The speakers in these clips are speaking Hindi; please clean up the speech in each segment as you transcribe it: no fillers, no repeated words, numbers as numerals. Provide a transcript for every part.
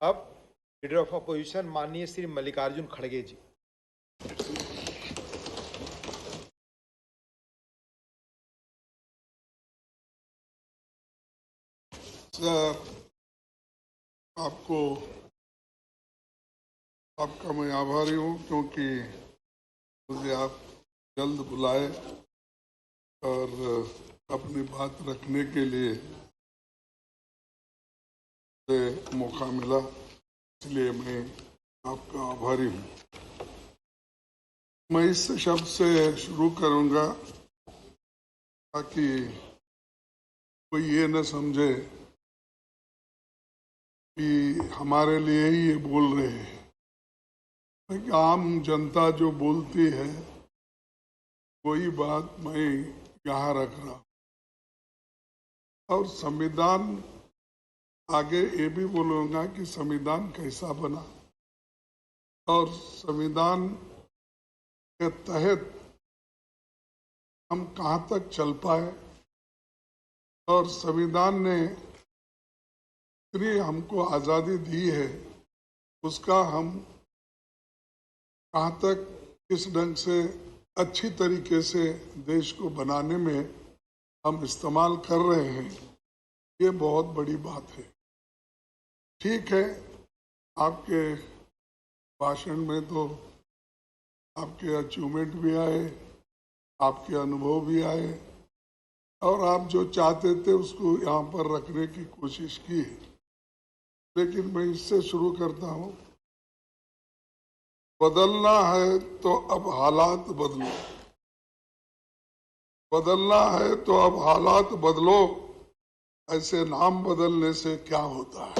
अब लीडर ऑफ अपोजिशन माननीय श्री मल्लिकार्जुन खड़गे जी। सर, आपका मैं आभारी हूँ क्योंकि मुझे आप जल्द बुलाए और अपनी बात रखने के लिए मौका मिला, इसलिए मैं आपका आभारी हूँ। मैं इस शब्द से शुरू करूँगा ताकि कोई ये न समझे कि हमारे लिए ही ये बोल रहे हैं। आम जनता जो बोलती है वही बात मैं यहाँ रख रहा हूँ। और संविधान आगे ये भी बोलूँगा कि संविधान कैसा बना और संविधान के तहत हम कहाँ तक चल पाए और संविधान ने हमको आज़ादी दी है उसका हम कहाँ तक किस ढंग से अच्छी तरीके से देश को बनाने में हम इस्तेमाल कर रहे हैं, ये बहुत बड़ी बात है। ठीक है, आपके भाषण में तो आपके अचीवमेंट भी आए, आपके अनुभव भी आए और आप जो चाहते थे उसको यहाँ पर रखने की कोशिश की, लेकिन मैं इससे शुरू करता हूँ। बदलना है तो अब हालात बदलो, बदलना है तो अब हालात बदलो, ऐसे नाम बदलने से क्या होता है।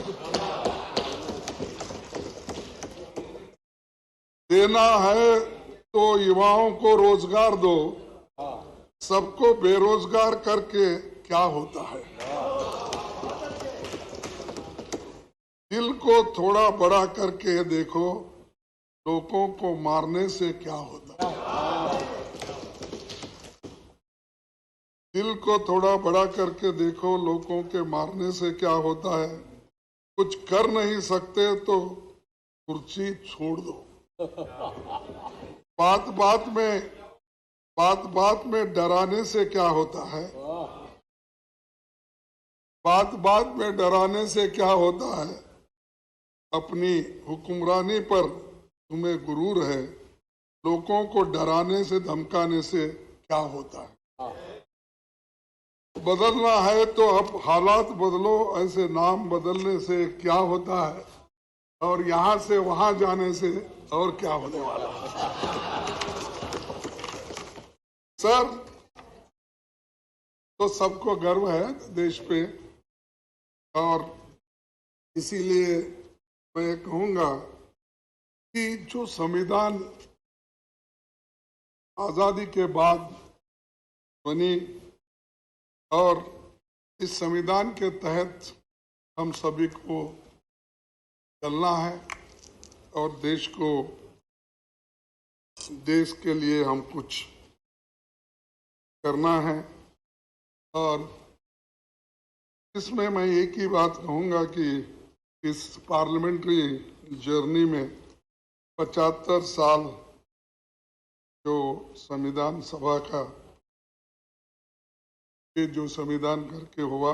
देना है तो युवाओं को रोजगार दो, सबको बेरोजगार करके क्या होता है। दिल को थोड़ा बड़ा करके देखो, लोगों को मारने से क्या होता है। दिल को थोड़ा बड़ा करके देखो, लोगों के मारने से क्या होता है। कुछ कर नहीं सकते तो कुर्सी छोड़ दो। बात बात में डराने से क्या होता है। बात में डराने से क्या होता है। अपनी हुक्मरानी पर तुम्हें गुरूर है, लोगों को डराने से धमकाने से क्या होता है। बदलना है तो अब हालात बदलो, ऐसे नाम बदलने से क्या होता है और यहाँ से वहां जाने से और क्या होने वाला है। सर, तो सबको गर्व है देश पे और इसीलिए मैं कहूँगा कि जो संविधान आजादी के बाद बनी और इस संविधान के तहत हम सभी को चलना है और देश के लिए हम कुछ करना है। और इसमें मैं एक ही बात कहूँगा कि इस पार्लियामेंट्री जर्नी में 75 साल जो संविधान सभा का ये जो संविधान करके हुआ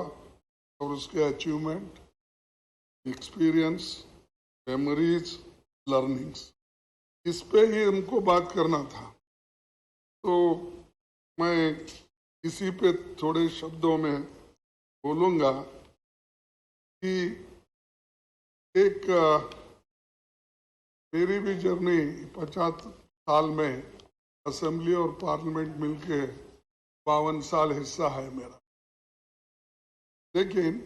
और उसके अचीवमेंट, एक्सपीरियंस, मेमोरीज, लर्निंग्स, इस पे ही हमको बात करना था। तो मैं इसी पे थोड़े शब्दों में बोलूँगा कि एक मेरी भी जर्नी 50 साल में असेंबली और पार्लियामेंट मिलके 52 साल हिस्सा है मेरा, लेकिन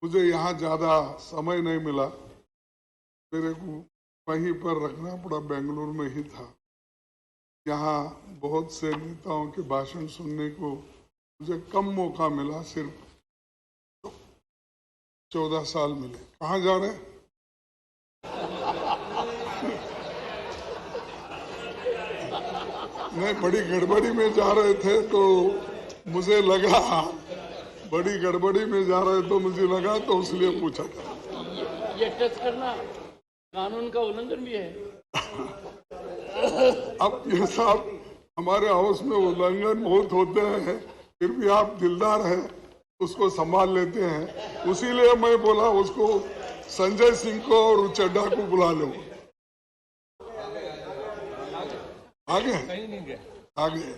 मुझे यहाँ ज़्यादा समय नहीं मिला। मेरे को वहीं पर रखना पड़ा, बेंगलुरु में ही था। यहाँ बहुत से नेताओं के भाषण सुनने को मुझे कम मौका मिला, सिर्फ 14 साल मिले। कहाँ जा रहे हैं? नहीं, बड़ी गड़बड़ी में जा रहे थे तो मुझे लगा, बड़ी गड़बड़ी में जा रहे तो मुझे लगा, तो इसलिए पूछा था। ये टच करना कानून का उल्लंघन भी है। अब ये साहब हमारे हाउस में उल्लंघन बहुत होते हैं, फिर भी आप दिलदार हैं, उसको संभाल लेते हैं। उसीलिए मैं बोला उसको संजय सिंह को और चड्डा को बुला लो। आगे आगे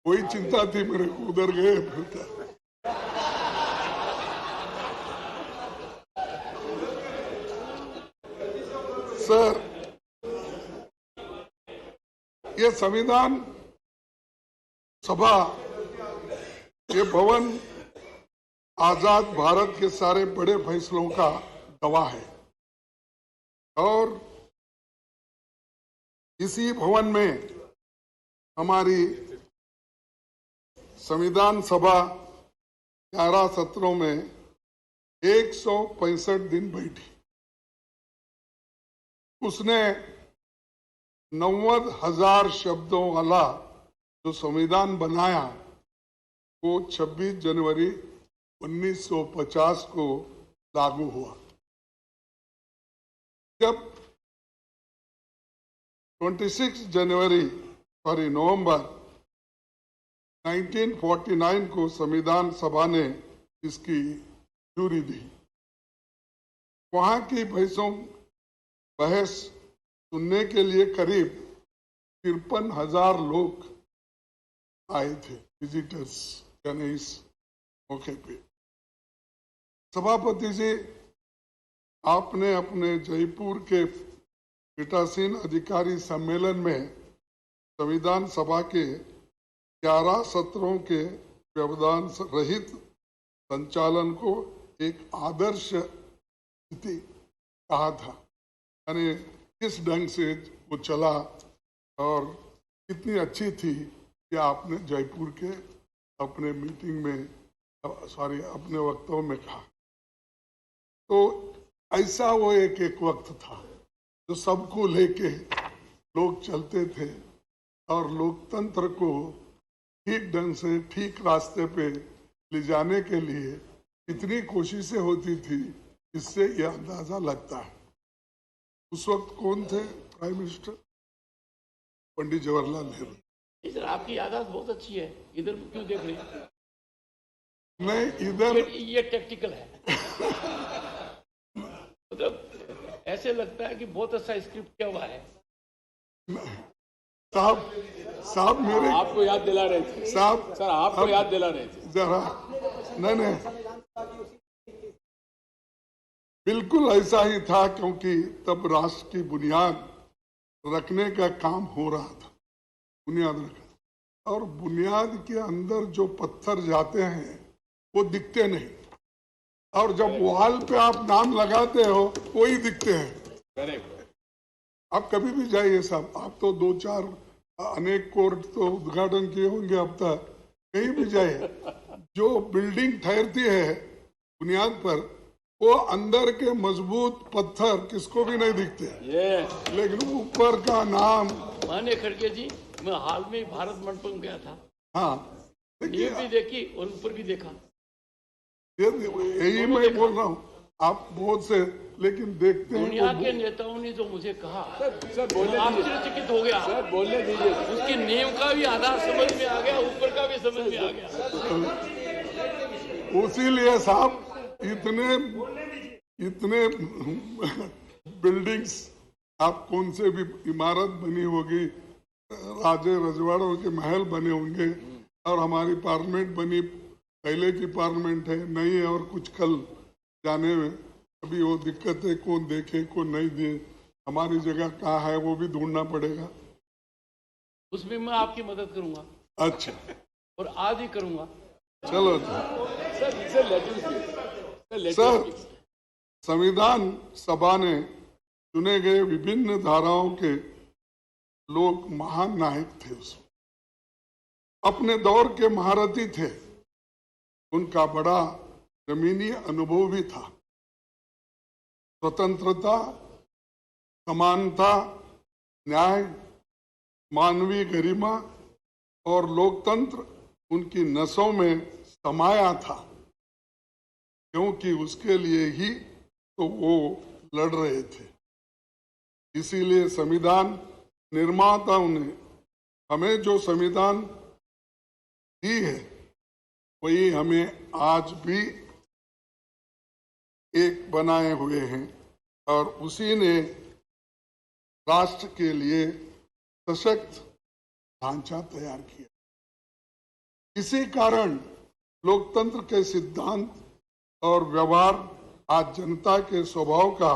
कोई चिंता थी मेरे को, उधर गए फिर क्या। सर, ये संविधान सभा, ये भवन आजाद भारत के सारे बड़े फैसलों का गवाह है और इसी भवन में हमारी संविधान सभा 11 सत्रों में 165 दिन बैठी। उसने 90,000 शब्दों वाला जो संविधान बनाया वो 26 जनवरी 1950 को लागू हुआ। जब 26 नवंबर 1949 को संविधान सभा ने इसकी मंजूरी दी। वहां की बहस सुनने के लिए करीब 53,000 लोग आए थे, विजिटर्स, यानी इस मौके पे। सभापति जी, आपने अपने जयपुर के पीठासीन अधिकारी सम्मेलन में संविधान सभा के 11 सत्रों के व्यवधान रहित संचालन को एक आदर्श स्थिति कहा था। यानी किस ढंग से वो चला और कितनी अच्छी थी कि आपने जयपुर के अपने मीटिंग में, अपने वक्तव्य में कहा। तो ऐसा वो एक वक्त था जो सबको लेके लोग चलते थे और लोकतंत्र को ठीक ढंग से ठीक रास्ते पे ले जाने के लिए इतनी कोशिशें होती थी, इससे यह अंदाजा लगता है। उस वक्त कौन थे prime minister? Pandit Jawaharlal Nehru. Sir, आपकी याददाश्त बहुत अच्छी है, इधर क्यों देख रहे हैं? नहीं, इधर ये टैक्टिकल है। मतलब ऐसे लगता है कि बहुत अच्छा स्क्रिप्ट किया हुआ है। साहब मेरे आपको याद दिला रहे थे साहब, सर, आपको याद दिला रहे थे जरा। नहीं, बिल्कुल ऐसा ही था, क्योंकि तब राष्ट्र की बुनियाद रखने का काम हो रहा था। बुनियाद रखा, और बुनियाद के अंदर जो पत्थर जाते हैं वो दिखते नहीं, और जब वॉल पे आप नाम लगाते हो वही दिखते हैं। आप कभी भी जाइए साहब, आप तो 2-4 अनेक कोर्ट तो उद्घाटन किए होंगे अब तक, कहीं भी जाइए, जो बिल्डिंग ठहरती है बुनियाद पर, वो अंदर के मजबूत पत्थर किसको भी नहीं दिखते, लेकिन ऊपर का नाम। माने खड़गे जी, मैं हाल में भारत मंडपम गया था। हाँ, ये भी देखी और ऊपर भी देखा। यही मैं बोल रहा हूँ, आप बहुत से लेकिन देखते हैं। दुनिया के नेताओं ने जो मुझे कहा, सर बोलने आश्चर्यचकित हो गया। सर बोलने दीजिए। उसके नेम का भी आधार समझ में आ गया, ऊपर का भी समझ में आ गया। उसीलिए साहब इतने बिल्डिंग्स, आप कौन से भी इमारत बनी होगी, राजे रजवाड़ों के महल बने होंगे, और हमारी पार्लियामेंट बनी, पहले की पार्लियामेंट है, नई है, और कुछ कल जाने में अभी वो दिक्कत है, कौन देखे कौन नहीं दे, हमारी जगह कहाँ है वो भी ढूंढना पड़ेगा। उसमें मैं आपकी मदद करूंगा। अच्छा, और आज ही करूंगा। चलो सर, संविधान सभा ने चुने गए विभिन्न धाराओं के लोग महान नायक थे, उसमें अपने दौर के महारथी थे, उनका बड़ा जमीनी अनुभव भी था। स्वतंत्रता, समानता, न्याय, मानवीय गरिमा और लोकतंत्र उनकी नसों में समाया था, क्योंकि उसके लिए ही तो वो लड़ रहे थे। इसीलिए संविधान निर्माताओं ने हमें जो संविधान दी है वही हमें आज भी एक बनाए हुए हैं और उसी ने राष्ट्र के लिए सशक्त ढांचा तैयार किया। इसी कारण लोकतंत्र के सिद्धांत और व्यवहार आज जनता के स्वभाव का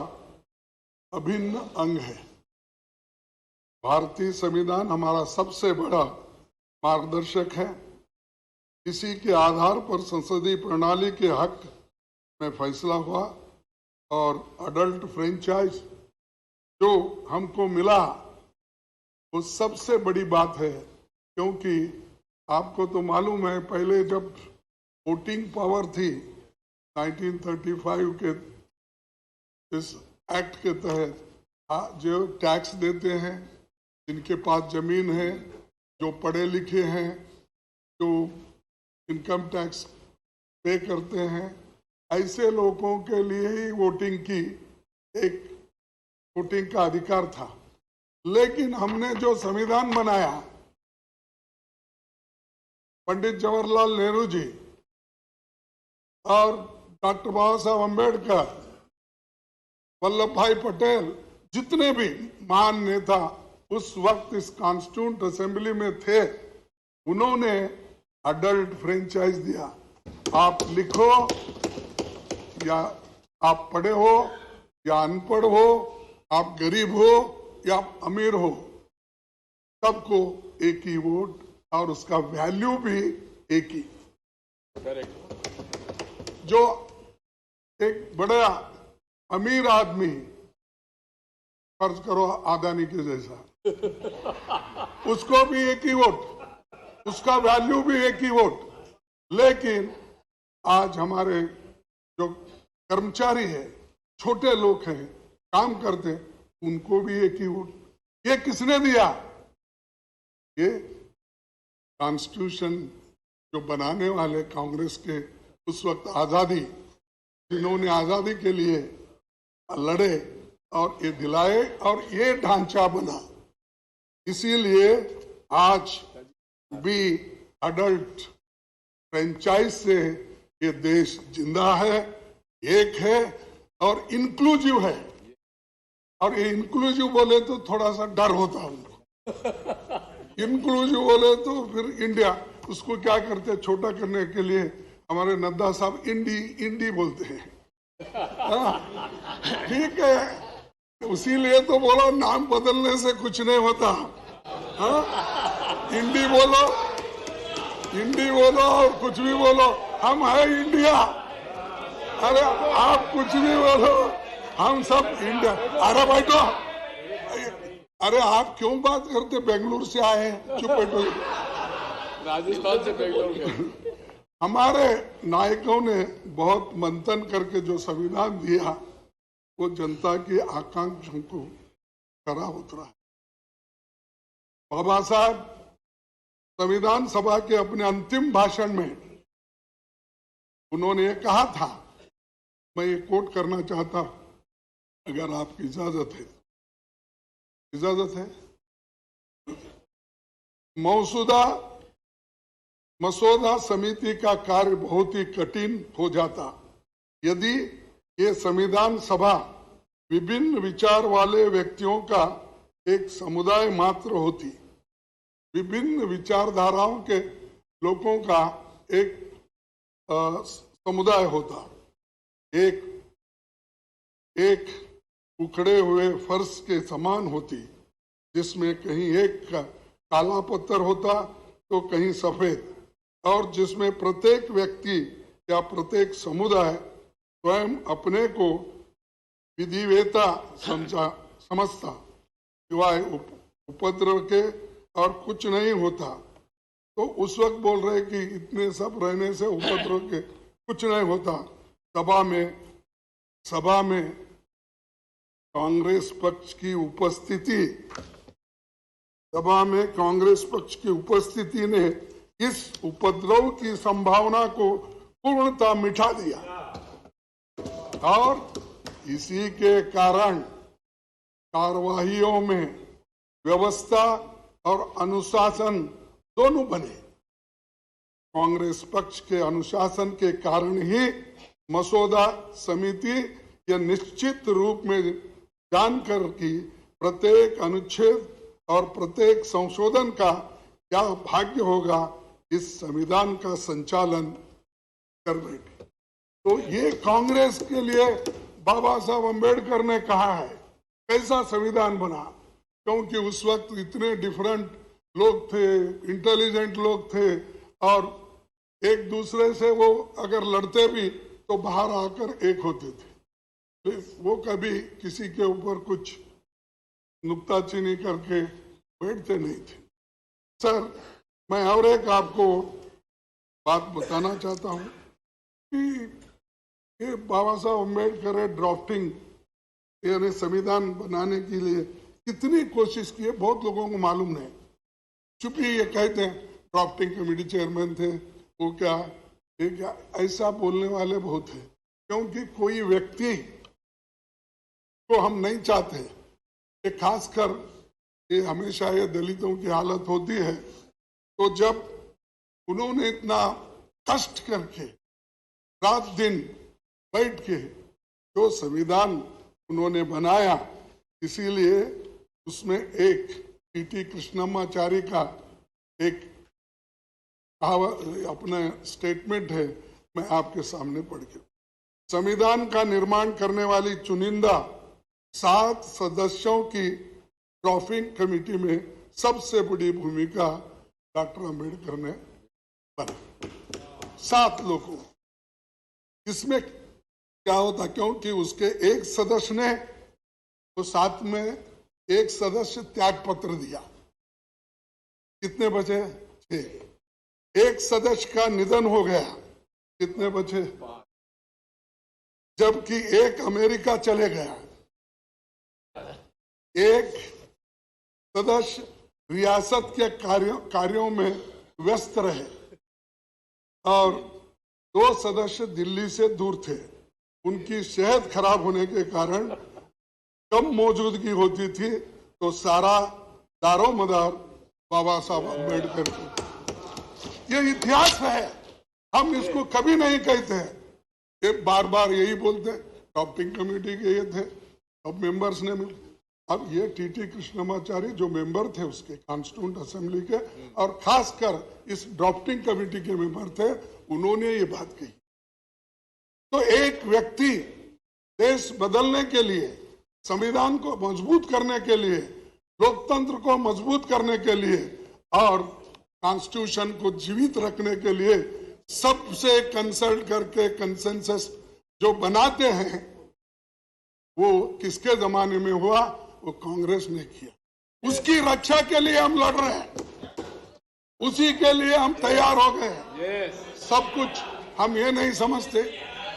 अभिन्न अंग है। भारतीय संविधान हमारा सबसे बड़ा मार्गदर्शक है। इसी के आधार पर संसदीय प्रणाली के हक में फैसला हुआ और अडल्ट फ्रेंचाइज जो हमको मिला वो सबसे बड़ी बात है, क्योंकि आपको तो मालूम है पहले जब वोटिंग पावर थी 1935 के इस एक्ट के तहत जो टैक्स देते हैं, जिनके पास जमीन है, जो पढ़े लिखे हैं, जो इनकम टैक्स पे करते हैं, ऐसे लोगों के लिए ही वोटिंग का अधिकार था। लेकिन हमने जो संविधान बनाया, पंडित जवाहरलाल नेहरू जी और डॉक्टर बाबा साहब अम्बेडकर, वल्लभ भाई पटेल, जितने भी महान नेता उस वक्त इस कॉन्स्टिट्यूंट असेंबली में थे, उन्होंने अडल्ट फ्रेंचाइज दिया। आप लिखो या आप पढ़े हो या अनपढ़ हो, आप गरीब हो या अमीर हो, सबको एक ही वोट और उसका वैल्यू भी एक ही। जो एक बड़ा अमीर आदमी, फर्ज करो अदानी के जैसा, उसको भी एक ही वोट, उसका वैल्यू भी एक ही वोट। लेकिन आज हमारे जो कर्मचारी है, छोटे लोग हैं, काम करते, उनको भी एक ही वोट। ये किसने दिया? ये कॉन्स्टिट्यूशन जो बनाने वाले कांग्रेस के उस वक्त आजादी, जिन्होंने आजादी के लिए लड़े और ये दिलाए और ये ढांचा बना। इसीलिए आज भी अडल्ट फ्रेंचाइज से ये देश जिंदा है, एक है और इंक्लूसिव है। और ये इंक्लूसिव बोले तो थोड़ा सा डर होता है उनको। इंक्लूसिव बोले तो फिर इंडिया, उसको क्या करते हैं छोटा करने के लिए, हमारे नड्डा साहब इंडी बोलते हैं। ठीक है, उसीलिए तो बोला नाम बदलने से कुछ नहीं होता। इंडी बोलो और कुछ भी बोलो, हम है इंडिया। अरे आप कुछ भी बोलो, हम सब इंडिया। अरे बैठो, अरे आप क्यों बात करते? बेंगलुरु से आए हैं, चुप बैठो। राजस्थान से बेंगलुरु। हमारे नायकों ने बहुत मंथन करके जो संविधान दिया, वो जनता की आकांक्षाओं को खरा उतरा है। बाबा साहब संविधान सभा के अपने अंतिम भाषण में उन्होंने ये कहा था, मैं ये कोट करना चाहता हूं, अगर आपकी इजाजत है। इजाजत है? मसौदा समिति का कार्य बहुत ही कठिन हो जाता यदि ये संविधान सभा विभिन्न विचार वाले व्यक्तियों का एक समुदाय मात्र होती, विभिन्न विचारधाराओं के लोगों का एक समुदाय होता, एक उखड़े हुए फर्श के समान होती, जिसमें कहीं एक का काला पत्थर होता तो कहीं सफेद, और जिसमें प्रत्येक व्यक्ति या प्रत्येक समुदाय स्वयं अपने को विधिवेता समझता, सिवाय उपद्रव के और कुछ नहीं होता। तो उस वक्त बोल रहे कि इतने सब रहने से उपद्रव के कुछ नहीं होता। सभा में कांग्रेस पक्ष की उपस्थिति ने इस उपद्रव की संभावना को पूर्णतः मिटा दिया और इसी के कारण कार्यवाहियों में व्यवस्था और अनुशासन दोनों बने। कांग्रेस पक्ष के अनुशासन के कारण ही मसौदा समिति यह निश्चित रूप में जानकर कि प्रत्येक अनुच्छेद और प्रत्येक संशोधन का क्या भाग्य होगा, इस संविधान का संचालन कर बैठे। तो ये कांग्रेस के लिए बाबा साहब अम्बेडकर ने कहा है कैसा संविधान बना, क्योंकि उस वक्त इतने डिफरेंट लोग थे, इंटेलिजेंट लोग थे, और एक दूसरे से वो अगर लड़ते भी तो बाहर आकर एक होते थे। वो कभी किसी के ऊपर कुछ नुक्ताचीनी करके बैठते नहीं थे। सर, मैं और एक आपको बात बताना चाहता हूँ कि ये बाबा साहब अम्बेडकर ड्राफ्टिंग यानी संविधान बनाने के लिए कितनी कोशिश की है, बहुत लोगों को मालूम नहीं। चूंकि ये कहते हैं ड्राफ्टिंग कमेटी चेयरमैन थे, वो क्या ये क्या, ऐसा बोलने वाले बहुत हैं। क्योंकि कोई व्यक्ति को हम नहीं चाहते कि खासकर ये हमेशा ये दलितों की हालत होती है, तो जब उन्होंने इतना कष्ट करके रात दिन बैठ के जो संविधान उन्होंने बनाया, इसीलिए उसमें एक टी कृष्णमाचारी का एक अपना स्टेटमेंट है, मैं आपके सामने पढ़ के। संविधान का निर्माण करने वाली चुनिंदा 7 सदस्यों की ड्राफ्टिंग कमेटी में सबसे बड़ी भूमिका डॉक्टर अम्बेडकर ने बना। 7 लोगों, इसमें क्या होता, क्योंकि उसके एक सदस्य ने तो 7 में एक सदस्य त्याग पत्र दिया, कितने बचे? 6। एक सदस्य का निधन हो गया, कितने बचे? जबकि एक अमेरिका चले गया, एक सदस्य रियासत के कार्यों में व्यस्त रहे, और 2 सदस्य दिल्ली से दूर थे। उनकी सेहत खराब होने के कारण कम मौजूदगी होती थी, तो सारा दारोमदार बाबा साहब अम्बेडकर को। ये इतिहास है, हम इसको कभी नहीं कहते हैं। ये बार बार यही बोलते हैं ड्राफ्टिंग कमेटी के ये थे, अब मेंबर्स ने मिल। अब ये टी कृष्णमाचारी जो मेंबर थे उसके कॉन्स्टिट्यूंट असेंबली के, और खासकर इस ड्राफ्टिंग कमेटी के मेंबर थे, उन्होंने ये बात कही। तो एक व्यक्ति देश बदलने के लिए, संविधान को मजबूत करने के लिए, लोकतंत्र को मजबूत करने के लिए और कॉन्स्टिट्यूशन को जीवित रखने के लिए सबसे कंसल्ट करके कंसेंसस जो बनाते हैं, वो किसके जमाने में हुआ? वो कांग्रेस ने किया। उसकी रक्षा के लिए हम लड़ रहे हैं, उसी के लिए हम तैयार हो गए। सब कुछ हम ये नहीं समझते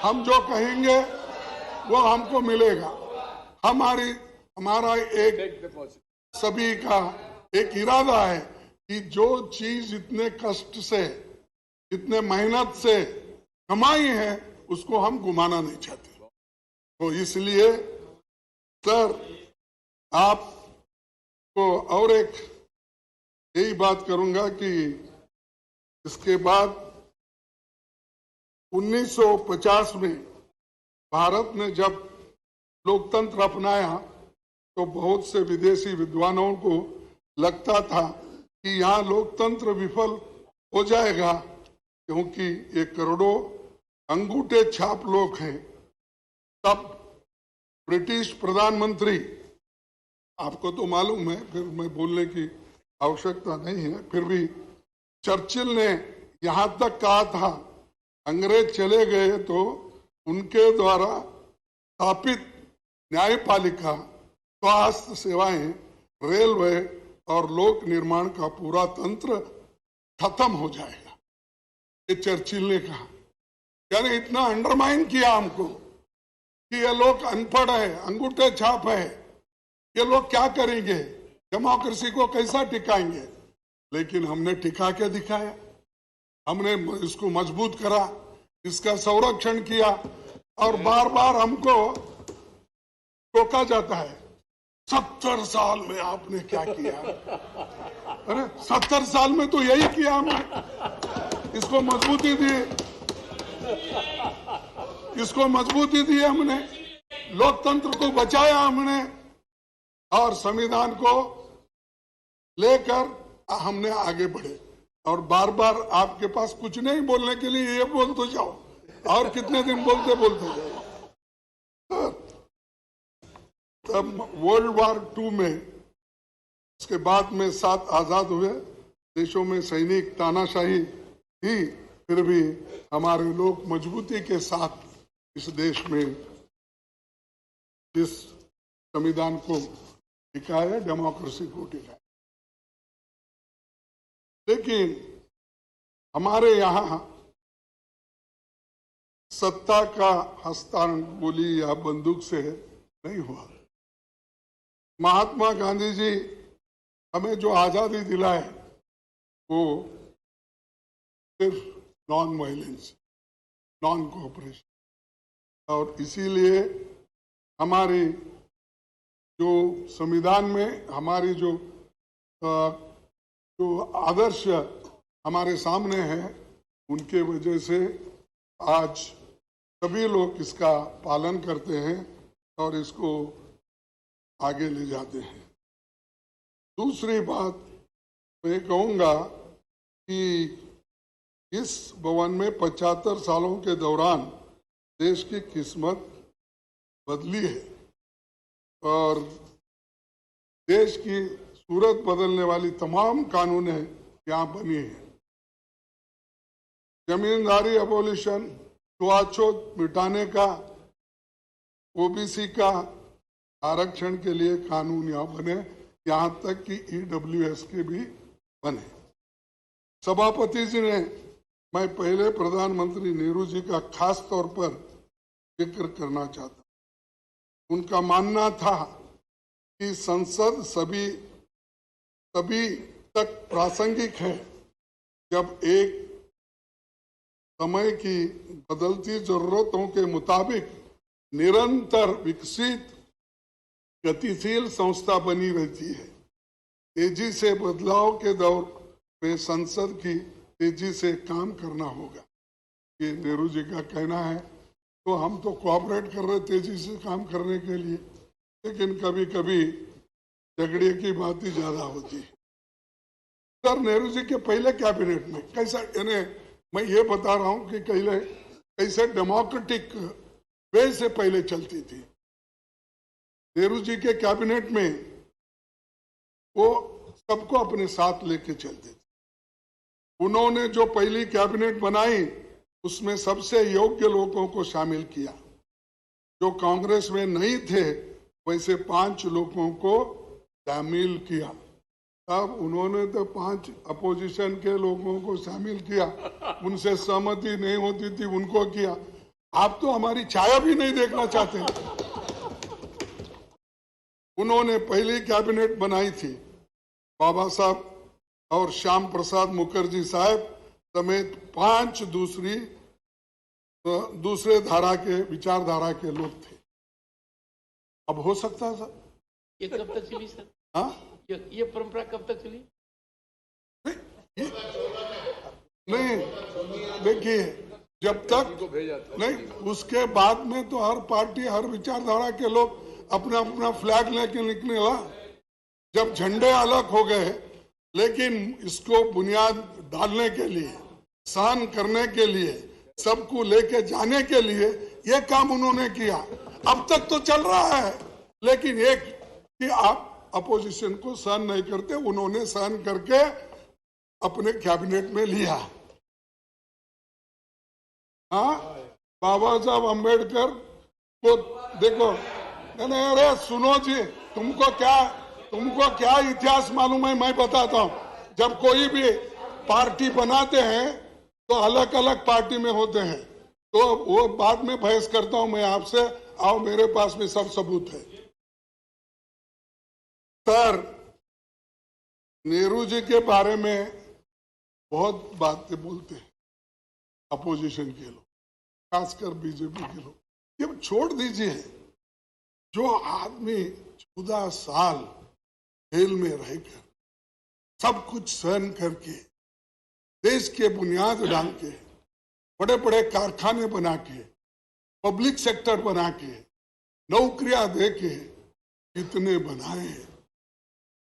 हम जो कहेंगे वो हमको मिलेगा। हमारा एक सभी का एक इरादा है कि जो चीज इतने कष्ट से, इतने मेहनत से कमाई है, उसको हम गुमाना नहीं चाहते। तो इसलिए सर, आपको और एक यही बात करूंगा कि इसके बाद 1950 में भारत ने जब लोकतंत्र अपनाया, तो बहुत से विदेशी विद्वानों को लगता था कि यहाँ लोकतंत्र विफल हो जाएगा, क्योंकि ये करोड़ों अंगूठे छाप लोग हैं। तब ब्रिटिश प्रधानमंत्री, आपको तो मालूम है, फिर मैं बोलने की आवश्यकता नहीं है, फिर भी चर्चिल ने यहाँ तक कहा था, अंग्रेज चले गए तो उनके द्वारा स्थापित न्यायपालिका, स्वास्थ्य सेवाएं, रेलवे और लोक निर्माण का पूरा तंत्र खत्म हो जाएगा, ये चर्चिल ने कहा। यानी इतना अंडरमाइन किया हमको कि ये लोग अनपढ़ है, अंगूठे छाप है, ये लोग क्या करेंगे, डेमोक्रेसी को कैसा टिकाएंगे। लेकिन हमने टिका के दिखाया, हमने इसको मजबूत करा, इसका संरक्षण किया, और बार बार हमको टोका जाता है, 70 साल में आपने क्या किया? अरे 70 साल में तो यही किया हमने, इसको मजबूती दी, इसको मजबूती दी हमने, लोकतंत्र को बचाया हमने और संविधान को लेकर हमने आगे बढ़े। और बार बार आपके पास कुछ नहीं बोलने के लिए, ये बोल तो जाओ, और कितने दिन बोलते जाओ। तब वर्ल्ड वॉर 2 में, इसके बाद में 7 आजाद हुए देशों में सैनिक तानाशाही थी, फिर भी हमारे लोग मजबूती के साथ इस देश में इस संविधान को टिकाया, डेमोक्रेसी को टिकाया। लेकिन हमारे यहाँ सत्ता का हस्तांतरण गोली या बंदूक से नहीं हुआ। महात्मा गांधी जी हमें जो आजादी दिलाए वो सिर्फ नॉन वायलेंस, नॉन कोऑपरेशन, और इसीलिए हमारी जो संविधान में हमारी जो आदर्श हमारे सामने है, उनके वजह से आज सभी लोग इसका पालन करते हैं और इसको आगे ले जाते हैं। दूसरी बात मैं कहूँगा कि इस भवन में 75 सालों के दौरान देश की किस्मत बदली है और देश की सूरत बदलने वाली तमाम कानूनें यहाँ बनी हैं। जमींदारी अबोलिशन, छुआछूत मिटाने का, ओबीसी का आरक्षण के लिए कानून यहाँ बने, यहाँ तक कि ईडब्ल्यूएस के भी बने। सभापति जी ने, मैं पहले प्रधानमंत्री नेहरू जी का खास तौर पर जिक्र करना चाहता हूँ। उनका मानना था कि संसद तभी तक प्रासंगिक है जब एक समय की बदलती जरूरतों के मुताबिक निरंतर विकसित गतिशील संस्था बनी रहती है। तेजी से बदलाव के दौर में संसद की तेजी से काम करना होगा, ये नेहरू जी का कहना है। तो हम तो कोऑपरेट कर रहे तेजी से काम करने के लिए, लेकिन कभी कभी झगड़े की बात ही ज्यादा होती है। सर, नेहरू जी के पहले कैबिनेट में कैसा, यानी मैं ये बता रहा हूं कि कैसे डेमोक्रेटिक वे से पहले चलती थी। नेहरू जी के कैबिनेट में वो सबको अपने साथ लेके चलते थे। उन्होंने जो पहली कैबिनेट बनाई उसमें सबसे योग्य लोगों को शामिल किया। जो कांग्रेस में नहीं थे वैसे 5 लोगों को शामिल किया। तब उन्होंने तो 5 अपोजिशन के लोगों को शामिल किया, उनसे सहमति नहीं होती थी उनको किया। आप तो हमारी छाया भी नहीं देखना चाहते। उन्होंने पहली कैबिनेट बनाई थी बाबा साहब और श्याम प्रसाद मुखर्जी साहब समेत 5 दूसरे धारा के विचारधारा के लोग थे। अब हो सकता है सर, ये कब तक चली सर? हाँ, ये परंपरा कब तक चली? नहीं, देखिए, जब तक नहीं, उसके बाद में तो हर पार्टी, हर विचारधारा के लोग अपना अपना फ्लैग लेके निकले। जब झंडे अलग हो गए, लेकिन इसको बुनियाद डालने के लिए, सहन करने के लिए, सबको लेके जाने के लिए ये काम उन्होंने किया। अब तक तो चल रहा है, लेकिन एक कि आप अपोजिशन को सहन नहीं करते, उन्होंने सहन करके अपने कैबिनेट में लिया। हाँ, बाबा साहब अम्बेडकर को देखो, नहीं, अरे सुनो जी, तुमको क्या इतिहास मालूम है? मैं बताता हूँ। जब कोई भी पार्टी बनाते हैं तो अलग अलग पार्टी में होते हैं, तो वो बाद में बहस करता हूं मैं आपसे। आओ, मेरे पास में सब सबूत है। सर, नेहरू जी के बारे में बहुत बातें बोलते हैं अपोजिशन के लोग, खासकर बीजेपी के लोग। ये छोड़ दीजिए, जो आदमी 14 साल जेल में रहकर सब कुछ सहन करके देश के बुनियाद डाल के बड़े बड़े कारखाने बना के पब्लिक सेक्टर बना के नौकरियां दे के इतने बनाए,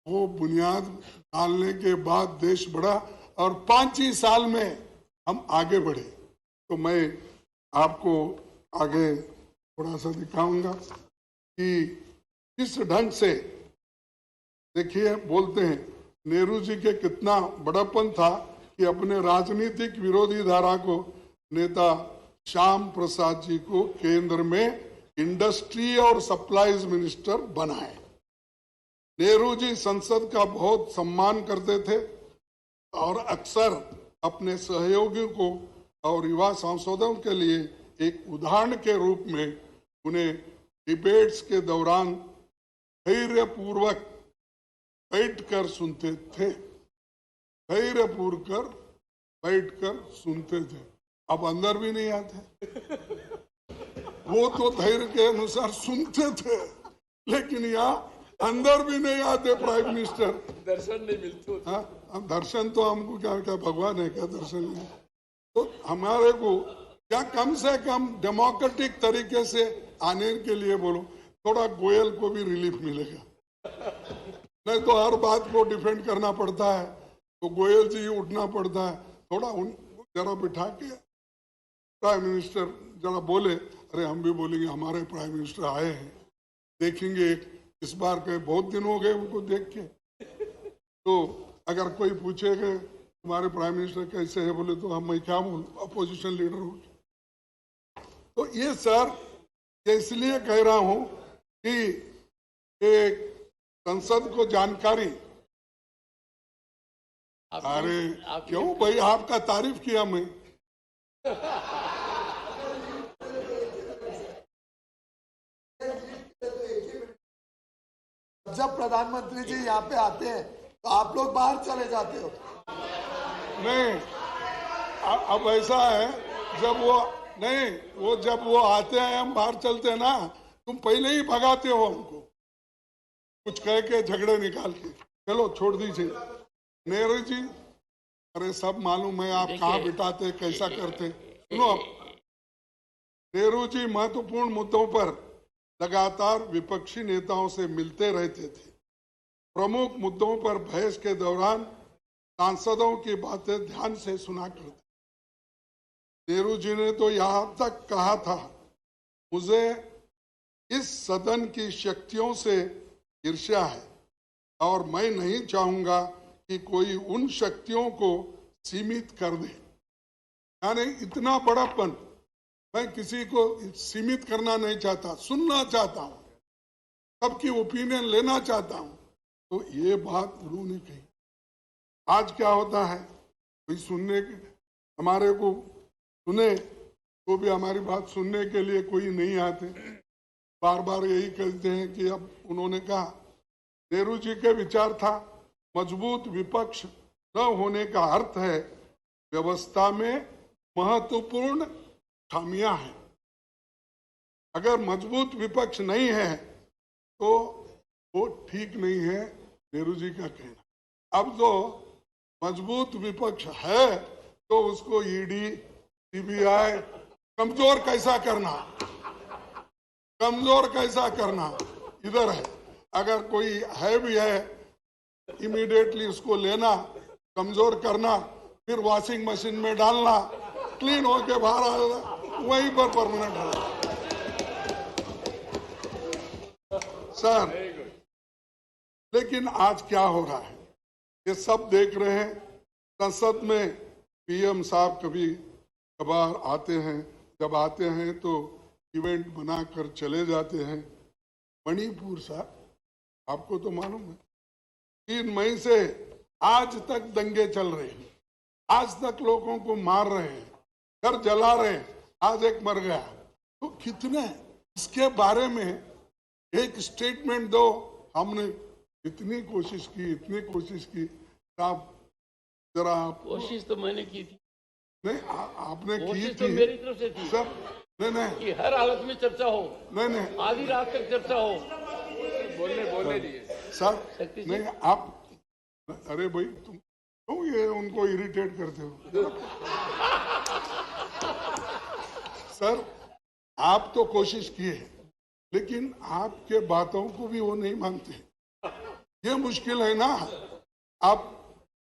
वो बुनियाद डालने के बाद देश बढ़ा और 5 ही साल में हम आगे बढ़े। तो मैं आपको आगे थोड़ा सा दिखाऊंगा कि किस ढंग से, देखिए बोलते हैं नेहरू जी के कितना बड़ापन था कि अपने राजनीतिक विरोधी धारा को नेता श्याम प्रसाद जी को केंद्र में इंडस्ट्री और सप्लाईज मिनिस्टर बनाए। नेहरू जी संसद का बहुत सम्मान करते थे और अक्सर अपने सहयोगियों को और युवा सांसदों के लिए एक उदाहरण के रूप में उन्हें डिबेट्स के दौरान धैर्यपूर्वक बैठकर सुनते थे, धैर्यपूर्वक बैठकर सुनते थे। अब अंदर भी नहीं आते, वो तो धैर्य के अनुसार सुनते थे, लेकिन यहाँ अंदर भी नहीं आते प्राइम मिनिस्टर। दर्शन नहीं मिलते। हाँ, अब दर्शन तो हमको क्या क्या भगवान है क्या दर्शन नहीं? तो हमारे को क्या कम से कम डेमोक्रेटिक तरीके से आने के लिए बोलो, थोड़ा गोयल को भी रिलीफ मिलेगा। नहीं तो हर बात को डिफेंड करना पड़ता है, तो गोयल जी उठना पड़ता है। थोड़ा उनको जरा बिठा के प्राइम मिनिस्टर जरा बोले, अरे हम भी बोलेंगे हमारे प्राइम मिनिस्टर आए हैं, देखेंगे इस बार के बहुत दिन हो गए उनको देख के। तो अगर कोई पूछेगा तुम्हारे प्राइम मिनिस्टर कैसे है, बोले तो हम मैं क्या बोलूं, अपोजिशन लीडर हूं। तो ये सर ये इसलिए कह रहा हूं कि एक संसद को जानकारी। अरे क्यों भाई, आपका तारीफ किया मैं। जब प्रधानमंत्री जी यहाँ पे आते हैं तो आप लोग बाहर चले जाते हो। नहीं, अब ऐसा है, जब वो नहीं, वो जब वो आते हैं हम बाहर चलते हैं ना, तुम पहले ही भगाते हो हमको कुछ कह के, झगड़े निकाल के। चलो छोड़ दीजिए। नेहरू जी, अरे सब मालूम है आप कहाँ बिठाते कैसा करते। सुनो, नेहरू जी महत्वपूर्ण मुद्दों पर लगातार विपक्षी नेताओं से मिलते रहते थे। प्रमुख मुद्दों पर बहस के दौरान सांसदों की बातें ध्यान से सुना करते। नेहरू जी ने तो यहाँ तक कहा था, मुझे इस सदन की शक्तियों से ईर्ष्या है और मैं नहीं चाहूंगा कि कोई उन शक्तियों को सीमित कर दे। यानी इतना बड़ापन, मैं किसी को सीमित करना नहीं चाहता, सुनना चाहता हूं, सबकी ओपिनियन लेना चाहता हूं। तो ये बात उन्होंने कही। आज क्या होता है, कोई सुनने के, हमारे को सुने तो भी हमारी बात सुनने के लिए कोई नहीं आते, बार बार यही कहते हैं कि अब उन्होंने कहा। नेहरू जी के विचार था, मजबूत विपक्ष न होने का अर्थ है व्यवस्था में महत्वपूर्ण खामियां हैं। अगर मजबूत विपक्ष नहीं है तो वो ठीक नहीं है, नेहरू जी का कहना। अब तो मजबूत विपक्ष है तो उसको ईडी सीबीआई कमजोर कैसा करना, कमजोर कैसा करना इधर है। अगर कोई है भी है, इमीडिएटली उसको लेना, कमजोर करना, फिर वॉशिंग मशीन में डालना, क्लीन होके बाहर आ जाना, वहीं पर परमानेंट है। सर, लेकिन आज क्या हो रहा है ये सब देख रहे हैं। संसद में पीएम साहब कभी कभार आते हैं, जब आते हैं तो इवेंट बनाकर चले जाते हैं। मणिपुर साहब, आपको तो मालूम है 3 मई से आज तक दंगे चल रहे हैं, आज तक लोगों को मार रहे हैं, घर जला रहे हैं, आज एक मर गया। तो कितने इसके बारे में एक स्टेटमेंट दो। हमने इतनी कोशिश की, आप जरा कोशिश तो मैंने की थी, नहीं आपने की कोशिश थी तो मेरी तरफ से थी। सब, नहीं कि हर हालत में चर्चा हो, नहीं आधी रात तक चर्चा हो। बोलने दीजिए सर, शक्ति जी। नहीं आप, अरे भाई तुम क्यों ये उनको इरिटेट करते हो? सर, आप तो कोशिश किए, लेकिन आपके बातों को भी वो नहीं मानते। ये मुश्किल है ना, आप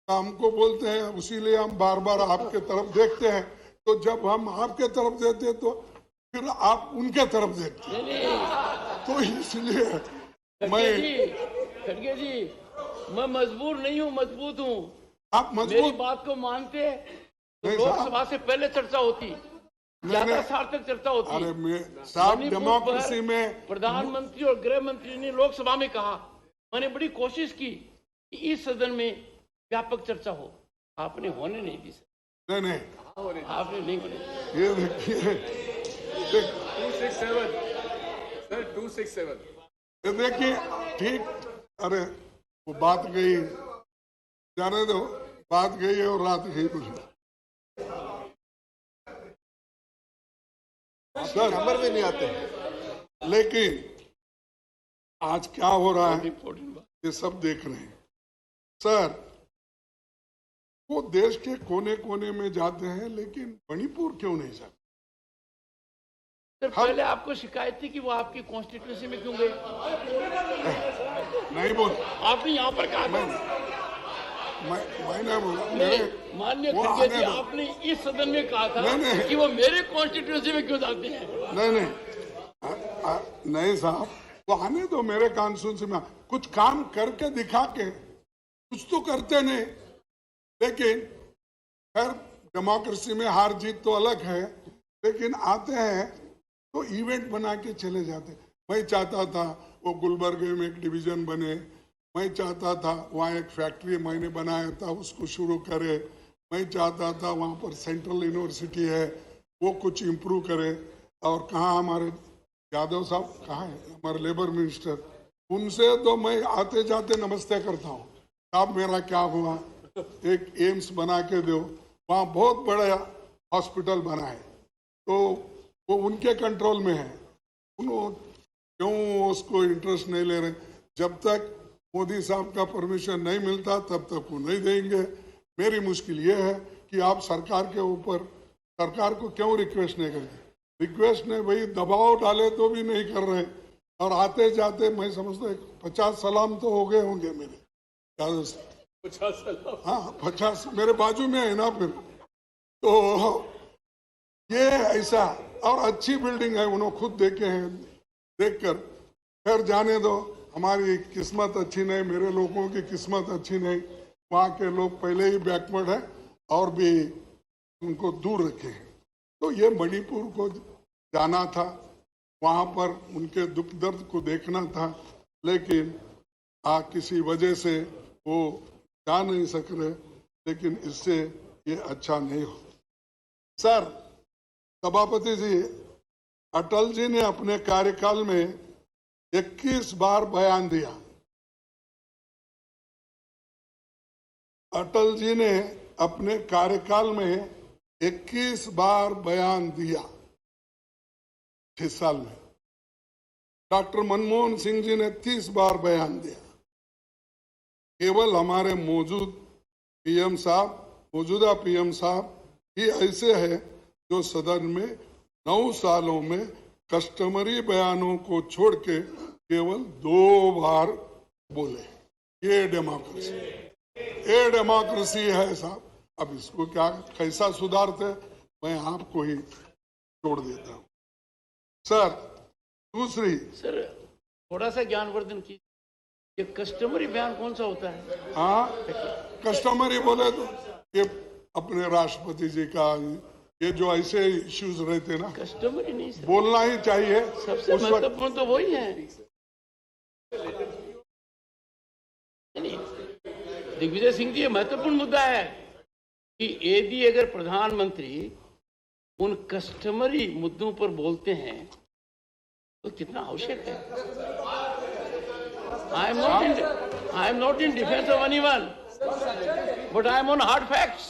हमको बोलते हैं, उसीलिए हम बार बार आपके तरफ देखते हैं। तो जब हम आपके तरफ देते तो फिर आप उनके तरफ देखते, तो इसलिए खड़गे जी, मैं मजबूर नहीं हूँ, मजबूत हूँ। आप मेरी मजबूत बात को मानते तो नहीं लोकसभा से पहले चर्चा होती, ज्यादा सार्थक चर्चा होती। अरे साहब, मणिपुर डेमोक्रेसी पर में प्रधानमंत्री और गृह मंत्री ने लोकसभा में कहा, मैंने बड़ी कोशिश की कि इस सदन में व्यापक चर्चा हो, आपने होने नहीं दी। नहीं आपने नहीं होने दी। ये देखिए 267 सर 267 ये देखिए, ठीक, अरे वो बात गई, जाने दो, बात गई है और रात गई कुछ सर, नंबर में नहीं आते। लेकिन आज क्या हो रहा है इम्पोर्टेंट बात। ये सब देख रहे हैं सर। वो देश के कोने कोने में जाते हैं, लेकिन मणिपुर क्यों नहीं जाते? सर, पहले आपको शिकायत थी कि वो आपकी कॉन्स्टिट्यूंसी में क्यों गए? नहीं बोल, आपने यहाँ पर कहा था। मैं नहीं बोला। माननीय वो खड़गे जी, आने दो। आपने इस सदन में कहा था नहीं। कि वो मेरे कॉन्स्टिट्यूंसी में क्यों जाते हैं? नहीं साहब, वो आने दो मेरे कॉन्स्टिट्यूंसी में, कुछ काम करके दिखा के, कुछ तो करते नहीं। लेकिन खैर, डेमोक्रेसी में हार जीत तो अलग है, लेकिन आते हैं तो इवेंट बना के चले जाते। मैं चाहता था वो गुलबर्गे में एक डिवीजन बने, मैं चाहता था वहाँ एक फैक्ट्री मैंने बनाया था उसको शुरू करे, मैं चाहता था वहाँ पर सेंट्रल यूनिवर्सिटी है वो कुछ इम्प्रूव करे। और कहाँ हमारे यादव साहब, कहाँ है हमारे लेबर मिनिस्टर, उनसे तो मैं आते जाते नमस्ते करता हूँ, साहब मेरा क्या हुआ, एक एम्स बना के दो, वहाँ बहुत बड़ा हॉस्पिटल बना है, तो वो उनके कंट्रोल में है, उन्होंने क्यों उसको इंटरेस्ट नहीं ले रहे? जब तक मोदी साहब का परमिशन नहीं मिलता तब तक वो नहीं देंगे। मेरी मुश्किल ये है कि आप सरकार के ऊपर, सरकार को क्यों रिक्वेस्ट नहीं करते? रिक्वेस्ट नहीं भाई, दबाव डाले तो भी नहीं कर रहे, और आते जाते मैं समझता 50 सलाम तो हो गए होंगे मेरे, 50 सलाम, हाँ 50 मेरे बाजू में है ना फिर। तो ये ऐसा, और अच्छी बिल्डिंग है, उन्होंने खुद देखे हैं, देखकर फिर जाने दो, हमारी किस्मत अच्छी नहीं, मेरे लोगों की किस्मत अच्छी नहीं, वहाँ के लोग पहले ही बैकवर्ड है और भी उनको दूर रखे हैं। तो ये मणिपुर को जाना था, वहाँ पर उनके दुख दर्द को देखना था, लेकिन किसी वजह से वो जा नहीं सक रहे, लेकिन इससे ये अच्छा नहीं हो। सर, सभापति जी, अटल जी ने अपने कार्यकाल में 21 बार बयान दिया। अटल जी ने अपने कार्यकाल में 21 बार बयान दिया 6 साल में। डॉक्टर मनमोहन सिंह जी ने 30 बार बयान दिया। केवल हमारे मौजूदा पीएम साहब ही ऐसे हैं जो सदन में 9 सालों में कस्टमरी बयानों को छोड़ के केवल 2 बार बोले। ये डेमोक्रेसी है साहब। अब इसको क्या कैसा सुधारते, मैं आपको ही छोड़ देता हूँ। सर, दूसरी, सर थोड़ा सा ज्ञानवर्धन की, ये कस्टमरी बयान कौन सा होता है? हाँ, कस्टमरी बोले तो ये अपने राष्ट्रपति जी का, ये जो ऐसे इश्यूज रहते ना, कस्टमरी नहीं सर, बोलना ही चाहिए। सबसे महत्वपूर्ण तो वही है। दिग्विजय सिंह जी, ये महत्वपूर्ण मुद्दा है कि यदि अगर प्रधानमंत्री उन कस्टमरी मुद्दों पर बोलते हैं तो कितना आवश्यक है। I am not in defence of anyone, but I am on hard facts.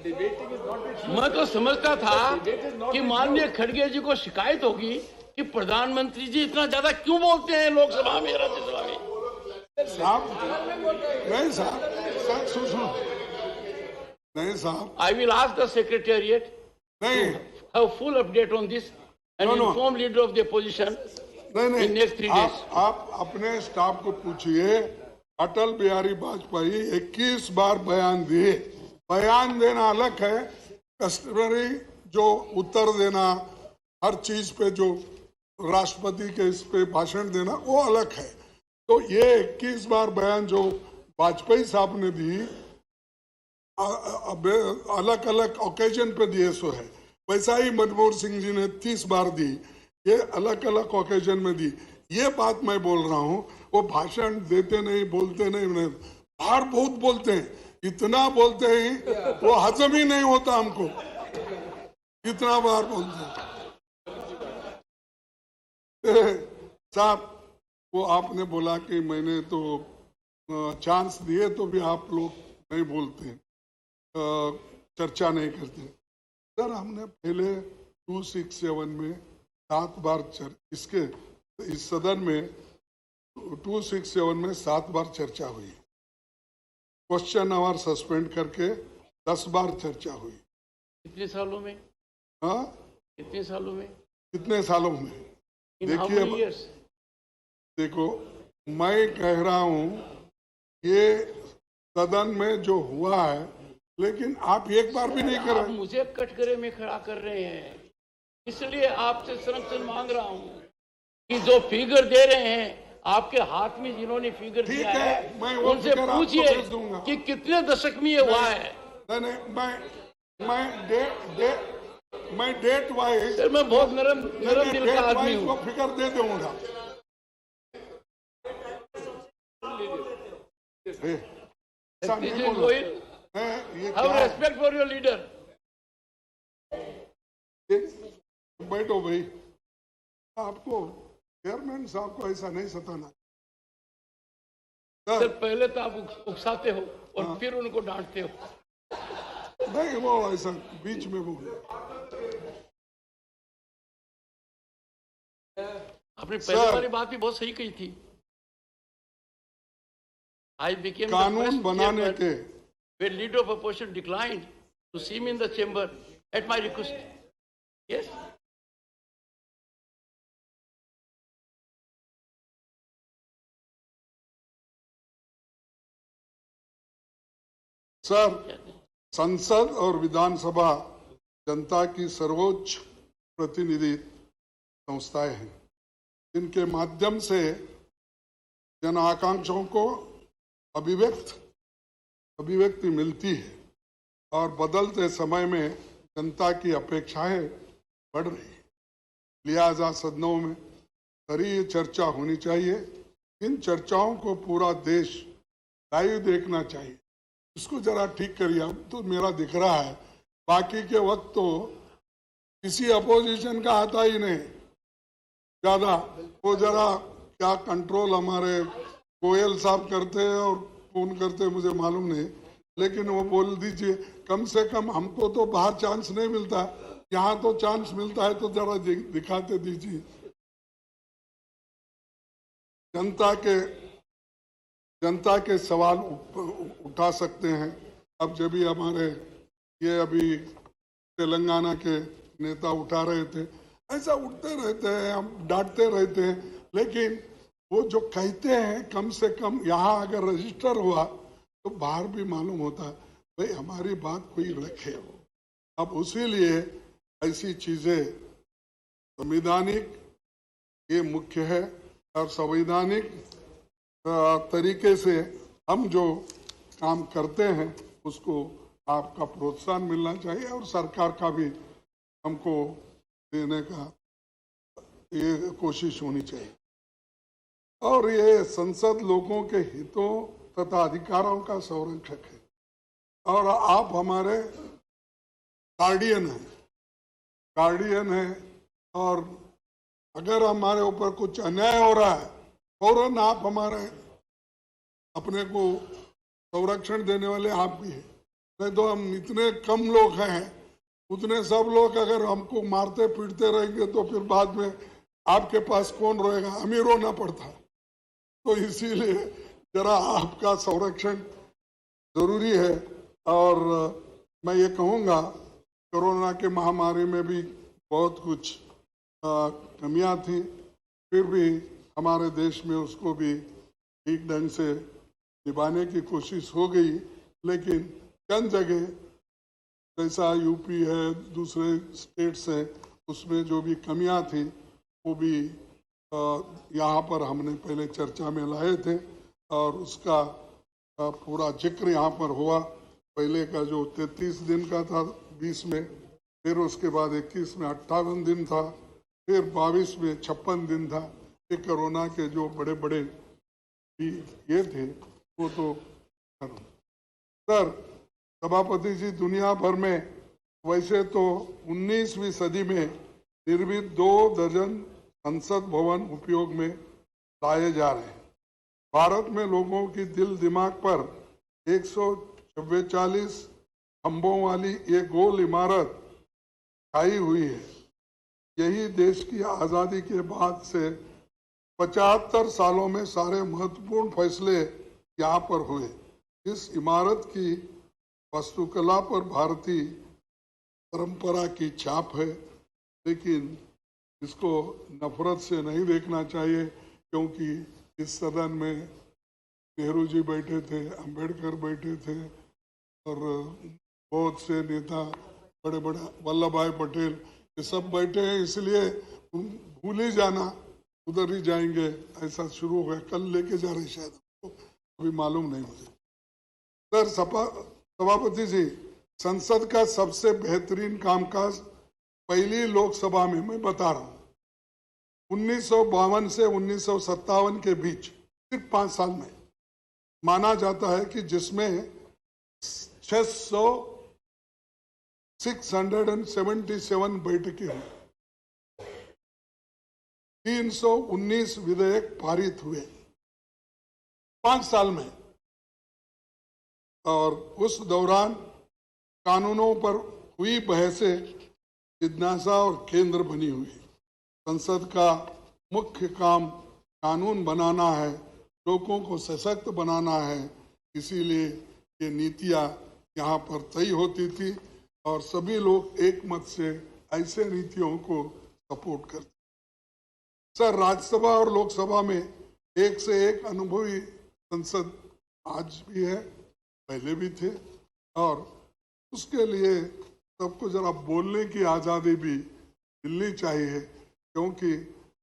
debating is not with you. मैं तो समझता था debate is not कि with माननीय you. खड़गे जी को शिकायत होगी कि प्रधानमंत्री जी इतना ज्यादा क्यों बोलते हैं लोकसभा में, राज्यसभा में। साहब नहीं साहब सुनो नहीं साहब I will ask the secretariat नहीं have full update on this and No. inform leader of the opposition नहीं in next 3 days. आप अपने स्टाफ को पूछिए। अटल बिहारी वाजपेयी 21 बार बयान दिए। बयान देना अलग है, कस्टमरी जो उत्तर देना हर चीज पे जो राष्ट्रपति के इस पे भाषण देना वो अलग है। तो ये 21 बार बयान जो वाजपेयी साहब ने दी अलग अलग ओकेजन पे दिए सो है, वैसा ही मनमोहन सिंह जी ने 30 बार दी, ये अलग अलग ओकेजन में दी। ये बात मैं बोल रहा हूँ, वो भाषण देते नहीं, बोलते नहीं, बाहर बहुत बोलते हैं, इतना बोलते हैं वो हजम ही नहीं होता हमको, इतना बार बोलते हैं। साहब वो आपने बोला कि मैंने तो चांस दिए तो भी आप लोग नहीं बोलते, चर्चा नहीं करते। सर हमने पहले 267 में 7 बार इसके इस सदन में 267 में 7 बार चर्चा हुई, क्वेश्चन आवर सस्पेंड करके 10 बार चर्चा हुई। कितने सालों में? हाँ कितने सालों में? कितने सालों में? In how देखिए many years? देखो मैं कह रहा हूँ ये सदन में जो हुआ है, लेकिन आप एक बार भी नहीं आप करें। मुझे कटघरे में खड़ा कर रहे हैं, इसलिए आपसे संरक्षण मांग रहा हूँ कि जो फिगर दे रहे हैं आपके हाथ में, जिन्होंने फिगर ठीक दिया है, है मैं वो उनसे फिगर आपको पूछिए भेज दूंगा। कि कितने दशक में ये हुआ है। नहीं मैं डेट वाइज सर मैं बहुत नरम दिल का आदमी को हूँ। फिगर दे दूंगा। ऐसा नहीं बोलो। ये Have क्या है? respect for your leader. बैठो भाई, आपको चेयरमैन साहब को ऐसा नहीं सताना। सर पहले तो आप उकसाते हो और फिर उनको डांटते हो। नहीं वो ऐसा बीच में बोल। आपने पहले वाली बात भी बहुत सही कही थी। I became the कानून first बनाने chairman के when leader of opposition declined to see me in the chamber at my request. Yes. Sir संसद और विधानसभा जनता की सर्वोच्च प्रतिनिधि संस्थाएं हैं, जिनके माध्यम से जन आकांक्षाओं को अभिव्यक्ति मिलती है और बदलते समय में जनता की अपेक्षाएं बढ़ रही है। लिहाजा सदनों में कड़ी चर्चा होनी चाहिए। इन चर्चाओं को पूरा देश लाइव देखना चाहिए। इसको जरा ठीक करिए। अब तो मेरा दिख रहा है, बाकी के वक्त तो किसी अपोजिशन का आता ही नहीं ज्यादा। वो जरा क्या कंट्रोल हमारे गोयल साहब करते हैं और फोन करते हैं, मुझे मालूम नहीं, लेकिन वो बोल दीजिए कम से कम हमको तो बाहर चांस नहीं मिलता, यहाँ तो चांस मिलता है, तो जरा दिखाते दीजिए। जनता के सवाल उठा सकते हैं। अब जब भी हमारे ये अभी तेलंगाना के नेता उठा रहे थे, ऐसा उठते रहते हैं, हम डांटते रहते हैं, लेकिन वो जो कहते हैं कम से कम यहाँ अगर रजिस्टर हुआ तो बाहर भी मालूम होता है भाई हमारी बात कोई रखे। अब उसी लिए ऐसी चीजें संवैधानिक ये मुख्य है और संवैधानिक तरीके से हम जो काम करते हैं उसको आपका प्रोत्साहन मिलना चाहिए और सरकार का भी हमको देने का ये कोशिश होनी चाहिए। और ये संसद लोगों के हितों तथा अधिकारों का संरक्षक है और आप हमारे गार्डियन हैं और अगर हमारे ऊपर कुछ अन्याय हो रहा है फौरन आप हमारे अपने को संरक्षण देने वाले आप भी हैं। नहीं तो हम इतने कम लोग हैं, उतने सब लोग अगर हमको मारते पीटते रहेंगे तो फिर बाद में आपके पास कौन रहेगा, हम ही रोना पड़ता। तो इसीलिए जरा आपका संरक्षण जरूरी है। और मैं ये कहूँगा, कोरोना के महामारी में भी बहुत कुछ कमियां थी, फिर भी हमारे देश में उसको भी ठीक ढंग से निभाने की कोशिश हो गई। लेकिन चंद जगह जैसा यूपी है, दूसरे स्टेट्स हैं, उसमें जो भी कमियां थी वो भी यहाँ पर हमने पहले चर्चा में लाए थे और उसका पूरा जिक्र यहाँ पर हुआ। पहले का जो 33 दिन का था 20 में, फिर उसके बाद 21 में 58 दिन था, फिर 22 में 56 दिन था। ये कोरोना के जो बड़े बड़े भी ये थे वो तो सर सभापति जी, दुनिया भर में वैसे तो 19वीं सदी में निर्मित 2 दर्जन संसद भवन उपयोग में लाए जा रहे हैं। भारत में लोगों की दिल दिमाग पर 144 खंभों वाली ये गोल इमारत छाई हुई है। यही देश की आज़ादी के बाद से 75 सालों में सारे महत्वपूर्ण फैसले यहाँ पर हुए। इस इमारत की वास्तुकला पर भारतीय परंपरा की छाप है, लेकिन इसको नफरत से नहीं देखना चाहिए, क्योंकि इस सदन में नेहरू जी बैठे थे, अंबेडकर बैठे थे और बहुत से नेता, बड़े बड़े वल्लभ भाई पटेल, ये सब बैठे हैं। इसलिए भूल ही जाना, उधर ही जाएंगे, ऐसा शुरू हो गया। कल लेके जा रहे शायद, अभी मालूम नहीं मुझे। सर सभापति जी, संसद का सबसे बेहतरीन कामकाज पहली लोकसभा में मैं बता रहा हूँ 1952 से 1957 के बीच सिर्फ 5 साल में माना जाता है कि जिसमें 677 बैठकें हुई, 319 विधेयक पारित हुए 5 साल में। और उस दौरान कानूनों पर हुई बहसें जिज्ञासा और केंद्र बनी हुई। संसद का मुख्य काम कानून बनाना है, लोगों को सशक्त बनाना है, इसीलिए ये नीतियाँ यहाँ पर तय होती थी और सभी लोग एक मत से ऐसे नीतियों को सपोर्ट करते। सर, राज्यसभा और लोकसभा में एक से एक अनुभवी संसद आज भी है, पहले भी थे, और उसके लिए सबको जरा बोलने की आज़ादी भी मिलनी चाहिए, क्योंकि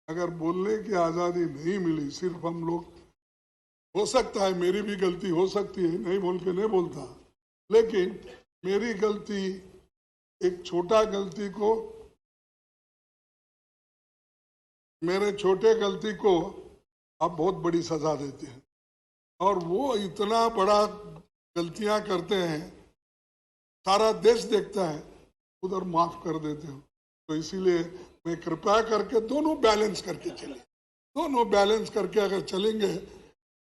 अगर बोलने की आज़ादी नहीं मिली, सिर्फ हम लोग, हो सकता है मेरी भी गलती हो सकती है, नहीं बोल के नहीं बोलता, लेकिन मेरी गलती, एक छोटा गलती को, मेरे छोटे गलती को आप बहुत बड़ी सजा देते हैं, और वो इतना बड़ा गलतियां करते हैं, सारा देश देखता है, उधर माफ कर देते हो। तो इसीलिए मैं कृपया करके दोनों बैलेंस करके चले, दोनों बैलेंस करके अगर चलेंगे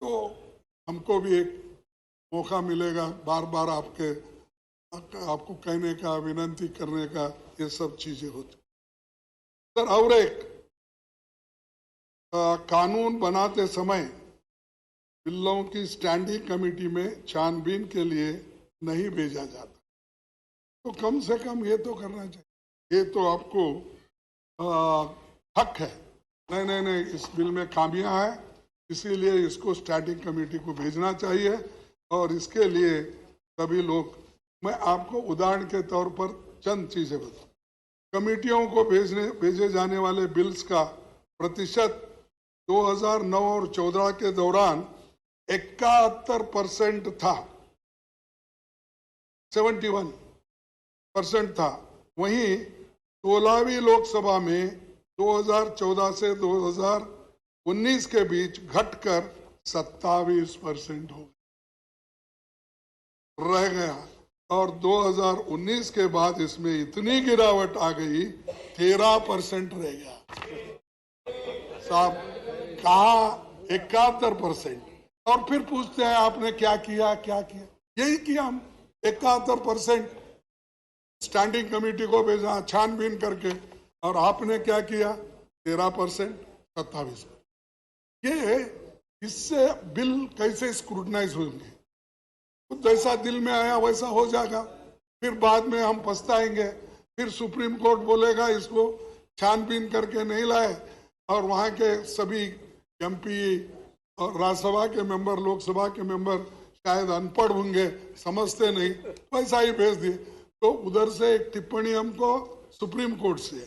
तो हमको भी एक मौका मिलेगा बार बार आपको कहने का, विनती करने का, ये सब चीजें होती। सर, और एक कानून बनाते समय बिलों की स्टैंडिंग कमेटी में छानबीन के लिए नहीं भेजा जाता, तो कम से कम ये तो करना चाहिए। ये तो आपको हक है। नहीं, इस बिल में खामियां हैं, इसीलिए इसको स्टैंडिंग कमेटी को भेजना चाहिए। और इसके लिए सभी लोग, मैं आपको उदाहरण के तौर पर चंद चीजें बताऊं। कमेटियों को भेजे जाने वाले बिल्स का प्रतिशत 2009 और 14 के दौरान 71% था, 71% था। वहीं 16वीं लोकसभा में 2014 से 2019 के बीच घटकर 27% हो रह गया, और 2019 के बाद इसमें इतनी गिरावट आ गई 13% रह गया। साहब, कहा 71%, और फिर पूछते हैं आपने क्या किया, क्या किया? यही किया हम, 71% स्टैंडिंग कमेटी को भेजा छानबीन करके, और आपने क्या किया? 13%, 27। ये इससे बिल कैसे स्क्रूटनाइज होंगे? कुछ जैसा दिल में आया वैसा हो जाएगा, फिर बाद में हम पछताएंगे, फिर सुप्रीम कोर्ट बोलेगा इसको छानबीन करके नहीं लाए, और वहाँ के सभी एमपी और राज्यसभा के मेंबर, लोकसभा के मेंबर शायद अनपढ़ होंगे, समझते नहीं, वैसा ही भेज दिए। तो उधर से एक टिप्पणी हमको सुप्रीम कोर्ट से,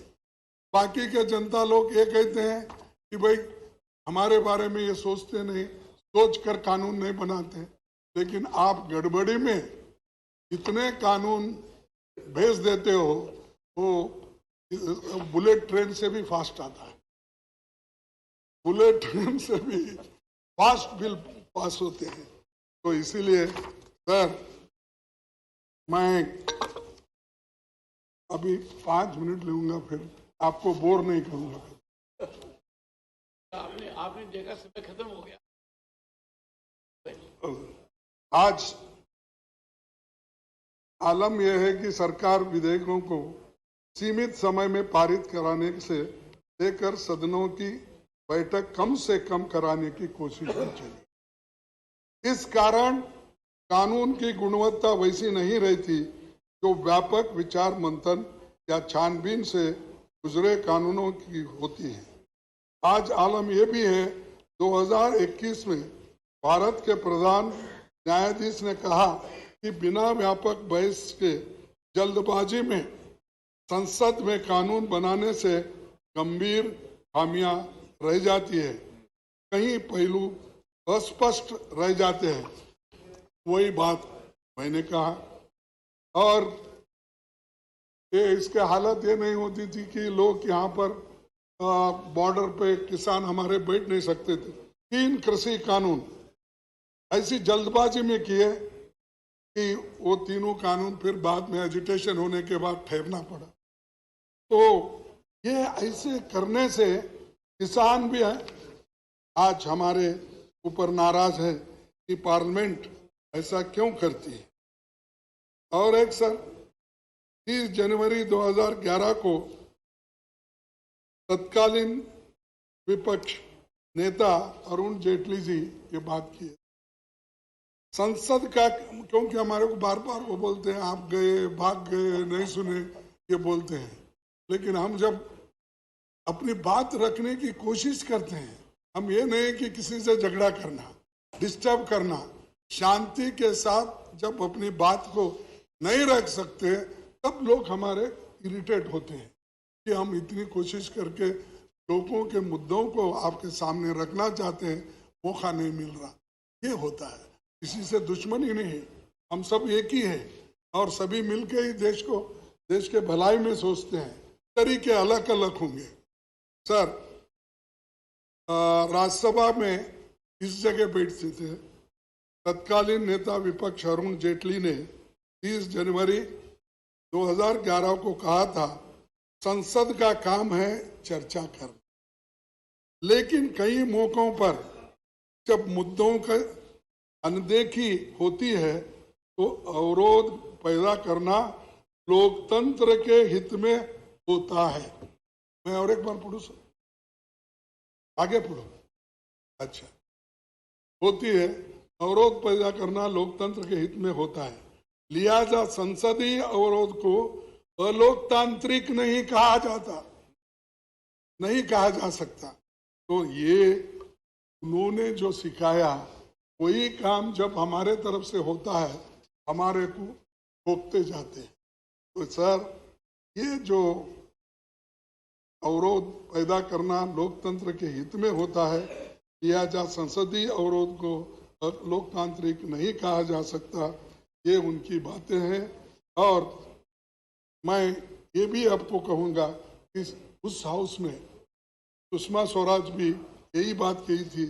बाकी के जनता लोग ये कहते हैं कि भाई हमारे बारे में ये सोचते नहीं, सोच कर कानून नहीं बनाते। लेकिन आप गड़बड़ी में इतने कानून भेज देते हो, वो बुलेट ट्रेन से भी फास्ट आता है, बुलेट ट्रेन से भी फास्ट बिल पास होते हैं। तो इसीलिए सर, मैं अभी 5 मिनट लूंगा, फिर आपको बोर नहीं करूंगा। आपने देखा समय खत्म हो गया। आज आलम यह है कि सरकार विधेयकों को सीमित समय में पारित कराने से लेकर सदनों की बैठक कम से कम कराने की कोशिश में चली। इस कारण कानून की गुणवत्ता वैसी नहीं रहती जो व्यापक विचार मंथन या छानबीन से गुजरे कानूनों की होती है। आज आलम यह भी है, 2021 में भारत के प्रधान न्यायाधीश ने कहा कि बिना व्यापक बहस के जल्दबाजी में संसद में कानून बनाने से गंभीर खामियां रह जाती है, कई पहलू अस्पष्ट रह जाते हैं। वही बात मैंने कहा, और इसके हालत ये नहीं होती थी कि लोग यहाँ पर बॉर्डर पे किसान हमारे बैठ नहीं सकते थे। 3 कृषि कानून ऐसी जल्दबाजी में किए कि वो तीनों कानून फिर बाद में एजिटेशन होने के बाद ठहरना पड़ा। तो ये ऐसे करने से किसान भी है आज हमारे ऊपर नाराज है कि पार्लियामेंट ऐसा क्यों करती है। और एक सर, 30 जनवरी 2011 को तत्कालीन विपक्ष नेता अरुण जेटली जी ये बात की, संसद का, क्योंकि हमारे को बार बार वो बोलते हैं आप गए, भाग गए, नहीं सुने, ये बोलते हैं। लेकिन हम जब अपनी बात रखने की कोशिश करते हैं, हम ये नहीं कि किसी से झगड़ा करना, डिस्टर्ब करना, शांति के साथ जब अपनी बात को नहीं रख सकते तब लोग हमारे इरिटेट होते हैं कि हम इतनी कोशिश करके लोगों के मुद्दों को आपके सामने रखना चाहते हैं, मौका नहीं मिल रहा। ये होता है, किसी से दुश्मनी नहीं है, हम सब एक ही हैं और सभी मिलके ही देश के भलाई में सोचते हैं। तरीके अलग अलग होंगे। सर, राज्यसभा में इस जगह बैठते थे तत्कालीन नेता विपक्ष अरुण जेटली ने 30 जनवरी 2011 को कहा था, संसद का काम है चर्चा करना, लेकिन कई मौकों पर जब मुद्दों का अनदेखी होती है तो अवरोध पैदा करना लोकतंत्र के हित में होता है। मैं और एक बार पढ़ू सर, आगे पढ़ो। अच्छा, होती है, अवरोध पैदा करना लोकतंत्र के हित में होता है, लिहाजा संसदीय अवरोध को अलोकतांत्रिक नहीं कहा जाता, नहीं कहा जा सकता। तो ये उन्होंने जो सिखाया वही काम जब हमारे तरफ से होता है हमारे को रोकते जाते हैं। तो सर, ये जो अवरोध पैदा करना लोकतंत्र के हित में होता है, लिहाजा संसदीय अवरोध को लोकतांत्रिक नहीं कहा जा सकता, ये उनकी बातें हैं। और मैं ये भी आपको कहूँगा कि उस हाउस में सुषमा स्वराज भी यही बात कही थी,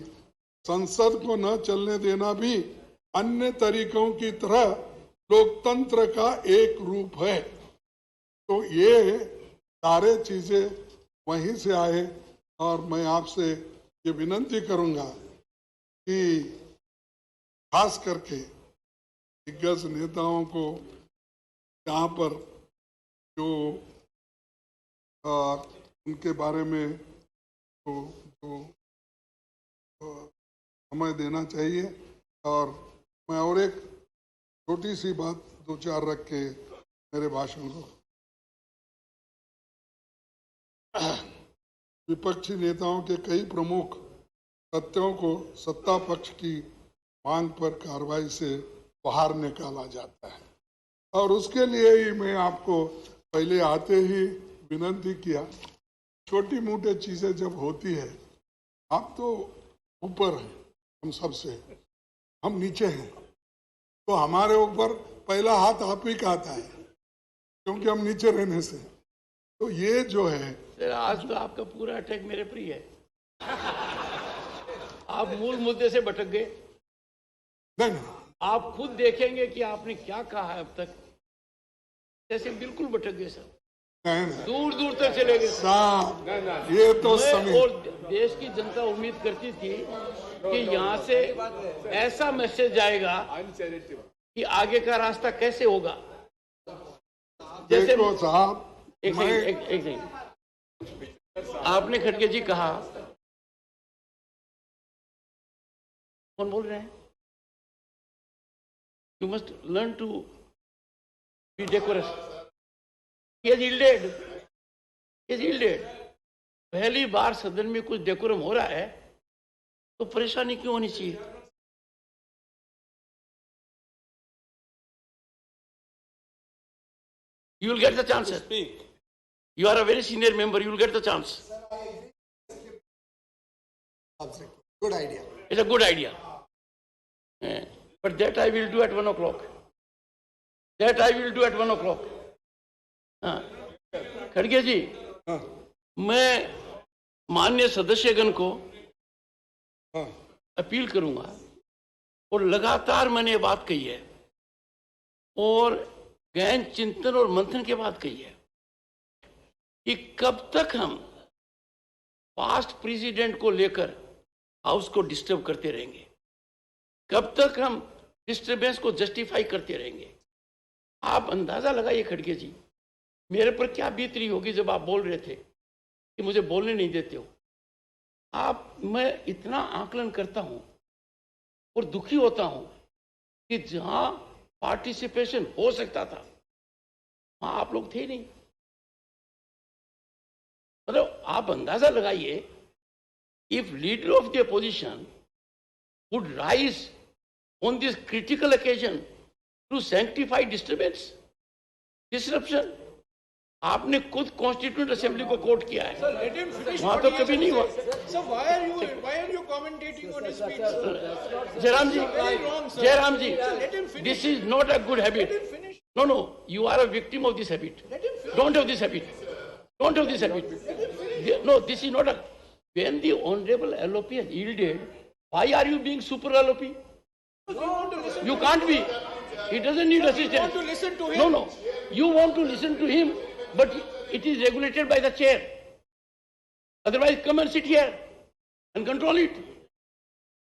संसद को न चलने देना भी अन्य तरीकों की तरह लोकतंत्र का एक रूप है। तो ये सारे चीजें वहीं से आए। और मैं आपसे ये विनती करूंगा कि खास करके दिग्गज नेताओं को यहाँ पर जो उनके बारे में जो समय देना चाहिए। और मैं और एक छोटी सी बात दो चार रख के मेरे भाषण को, विपक्षी नेताओं के कई प्रमुख तथ्यों को सत्ता पक्ष की मांग पर कार्रवाई से बाहर निकाला जाता है, और उसके लिए ही मैं आपको पहले आते ही विनती किया, छोटी मोटी चीजें जब होती है, आप तो ऊपर हैं हम सबसे, हम नीचे हैं, तो हमारे ऊपर पहला हाथ आप ही का आता है, क्योंकि हम नीचे रहने से। तो ये जो है सर, आज तो आपका पूरा अटैक मेरे पर ही है। आप मूल मुद्दे से भटक गए। नहीं, आप खुद देखेंगे कि आपने क्या कहा है अब तक, जैसे बिल्कुल भटक गए सर, नहीं, दूर दूर तक चले गए साहब, ये तो समय और देश की जनता उम्मीद करती थी कि यहाँ से ऐसा मैसेज आएगा कि आगे का रास्ता कैसे होगा। जैसे देखो साहब, एक सेकंड, आपने खड़गे जी कहा, कौन बोल रहे हैं, you must learn to be decorous. He has yielded. पहली बार सदन में कुछ डेकोरम हो रहा है तो परेशानी क्यों होनी चाहिए। You will get the chance. You are a very senior member. You will get the chance. Good idea. It's a good idea. But that I will do at 1 o'clock. That I will do at 1 o'clock. खड़गे जी, मैं माननीय सदस्यगण को अपील करूंगा, और लगातार मैंने ये बात कही है और गहन चिंतन और मंथन के बाद कही है कि कब तक हम पास्ट प्रेसिडेंट को लेकर हाउस को डिस्टर्ब करते रहेंगे, कब तक हम डिस्टर्बेंस को जस्टिफाई करते रहेंगे। आप अंदाजा लगाइए खड़गे जी, मेरे पर क्या बीत रही होगी जब आप बोल रहे थे कि मुझे बोलने नहीं देते हो। मैं इतना आकलन करता हूं और दुखी होता हूं कि जहां पार्टिसिपेशन हो सकता था वहां आप लोग थे नहीं। मतलब आप अंदाजा लगाइए, if leader of the opposition would rise on this critical occasion to sanctify disturbance, disruption. आपने खुद कॉन्स्टिट्यूंट असेंबली को कोट किया है, वहां तो कभी नहीं हुआ। Jairam ji, this is not a good habit. No, you are a victim of this habit. Don't have this habit. Don't have this habit. No, this is not a... When the Honorable LOP has yielded, why are you being super LOP? You can't be. He doesn't need assistance. You want to listen to him? No. You want to listen to him, but it is regulated by the chair. Otherwise, come and sit here and control it.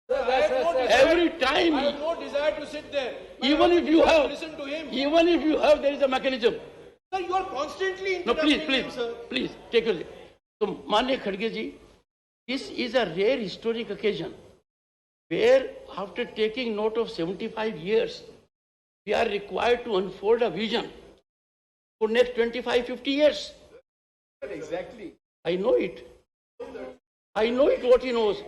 Every time. I have no desire to sit there. Even if you have, listen to him. Even if you have, there is a mechanism. Sir, you are constantly No, interrupting him, sir. please, take your leave. So, Manya Khadge ji, this is a rare historic occasion where after taking note of 75 years, we are required to unfold a vision for next 25, 50 years. Exactly. I know it. I know it what he knows.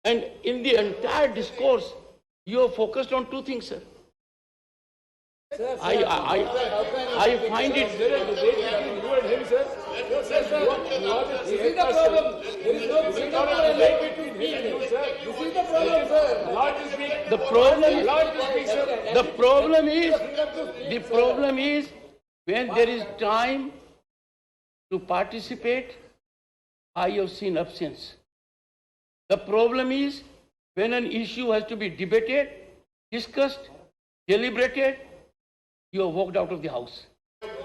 And in the entire discourse, you are focused on two things, sir. I find it. You and him, sir. This is the problem. There is no debate between me and you, sir. This is the problem, sir. Lord will speak. The problem is when there is time to participate, I have seen absence. The problem is when an issue has to be debated, discussed, deliberated, you have walked out of the house.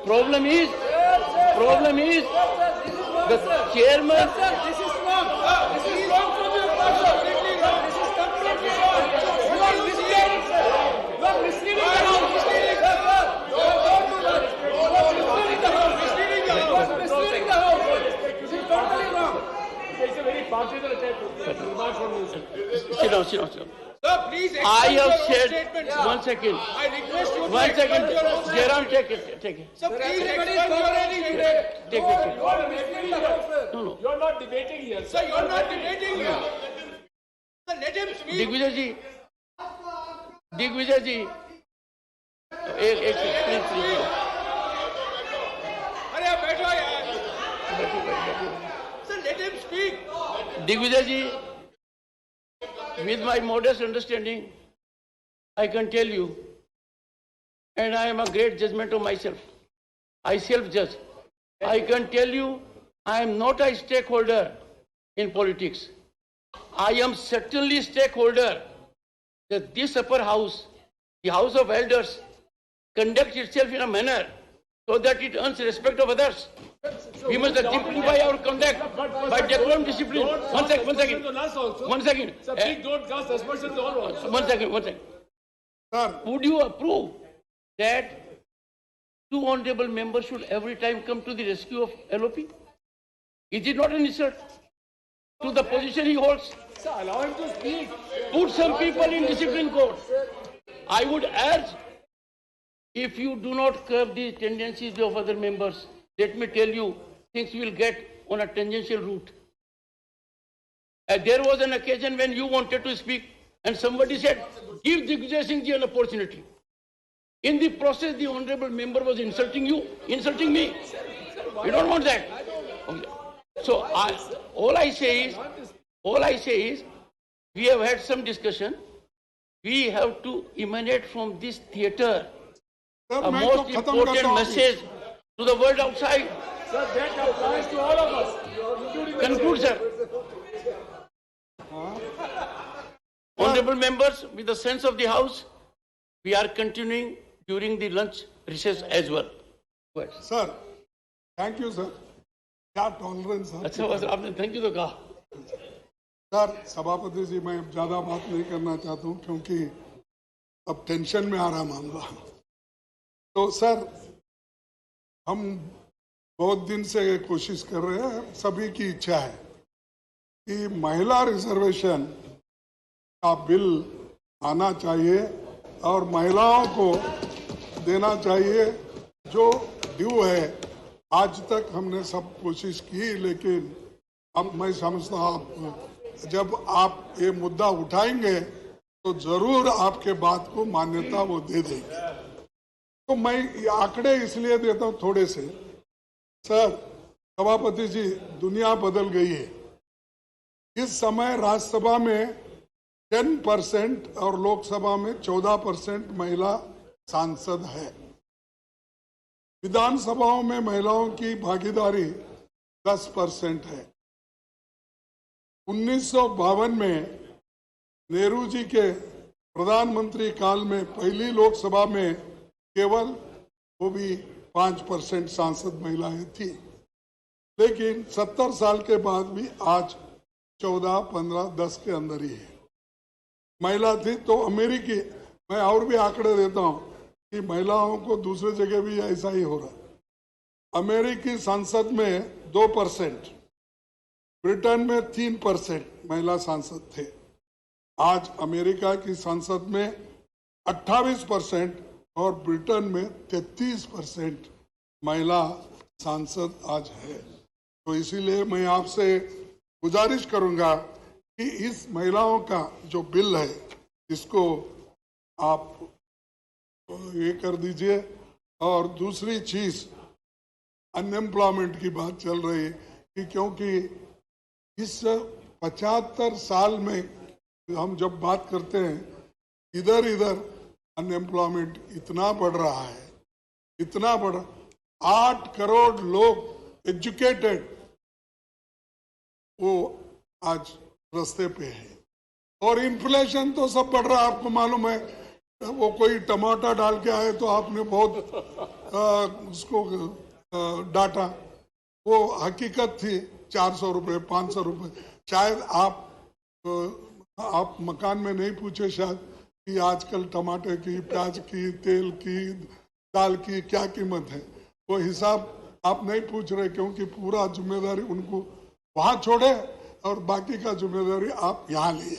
Problem is the chairman. This is wrong. This is wrong from your part. Completely wrong. This is completely wrong. You are misleading the House. question also. Sir, please I explain your have own said, statement, sir. 1 second. I request you to 1 second. explain your own statement. Jairam, take it. Sir, please explain your own statement. Take it. You are debating here. No. You are not debating here. Sir, you're not debating here. Sir, let him speak. Digvijay ji, एक प्लीज अरे आप बैठो यार. Sir, let him speak. Digvijay ji, with my modest understanding, I can tell you, and I am a great judgment of myself. I self-judge. I can tell you, I am not a stakeholder in politics. I am certainly stakeholder that this upper house, the House of Elders, conducts itself in a manner so that it earns respect of others. We must exemplify our conduct by decorum, discipline. One second. One second. Sir, please don't cast aspersions on us. One second. Sir, Would you approve that two honorable members should every time come to the rescue of LOP? Is it not an insult to the position he holds? Sir, allow him to speak. Put some people in discipline court. I would urge, if you do not curb the tendencies of other members, let me tell you, things will get on a tangential route. There was an occasion when you wanted to speak and somebody said, give Digvijay Singh ji an opportunity. In the process, the honorable member was insulting you, insulting me. We don't want that. Okay. So all I say is, we have had some discussion. We have to emanate from this theatre sir, a मैं तो most खत्म करता important हूँ. message to the world outside. Sir, that applies to all of us, including the Conclude, sir. Honorable members, with the sense of the House, we are continuing during the lunch recess as well. Go ahead. Sir, thank you sir. क्या टॉलरेंस है अच्छा बस आपने थैंक यू तो कहा. सर. सभापति जी, मैं ज्यादा बात नहीं करना चाहता हूँ क्योंकि अब टेंशन में आ रहा मामला. तो सर, हम बहुत दिन से कोशिश कर रहे हैं, सभी की इच्छा है कि महिला रिजर्वेशन का बिल आना चाहिए और महिलाओं को देना चाहिए जो ड्यू है. आज तक हमने सब कोशिश की, लेकिन अब मैं समझता हूँ जब आप ये मुद्दा उठाएंगे तो जरूर आपके बात को मान्यता वो दे देंगे. तो मैं ये आंकड़े इसलिए देता हूँ थोड़े से. सर, सभापति जी, दुनिया बदल गई है. इस समय राज्यसभा में 10% और लोकसभा में 14% महिला सांसद है. विधानसभाओं में महिलाओं की भागीदारी 10% है. 1952 में नेहरू जी के प्रधानमंत्री काल में पहली लोकसभा में केवल वो भी 5% सांसद महिलाएं थी, लेकिन 70 साल के बाद भी आज 14, 15, 10 के अंदर ही है महिला थी. तो अमेरिकी, मैं और भी आंकड़े देता हूं कि महिलाओं को दूसरे जगह भी ऐसा ही हो रहा है. अमेरिकी संसद में 2%, ब्रिटेन में 3% महिला सांसद थे. आज अमेरिका की संसद में 28% और ब्रिटेन में 33% महिला सांसद आज है. तो इसीलिए मैं आपसे गुजारिश करूंगा कि इस महिलाओं का जो बिल है इसको आप ये कर दीजिए. और दूसरी चीज, अनएम्प्लॉयमेंट की बात चल रही है कि क्योंकि इस 75 साल में हम जब बात करते हैं, इधर अनएम्प्लॉयमेंट इतना बढ़ रहा है, इतना बढ़, 8 करोड़ लोग एजुकेटेड वो आज रास्ते पे है. और इन्फ्लेशन तो सब बढ़ रहा है, आपको मालूम है. वो कोई टमाटर डाल के आए तो आपने बहुत उसको डांटा. वो हकीकत थी 400 रुपये, 500 रुपये. शायद आप मकान में नहीं पूछे शायद कि आजकल टमाटर की, प्याज की, तेल की, दाल की क्या कीमत है. वो हिसाब आप नहीं पूछ रहे क्योंकि पूरा जिम्मेदारी उनको वहां छोड़े और बाकी का जिम्मेदारी आप यहाँ लिए.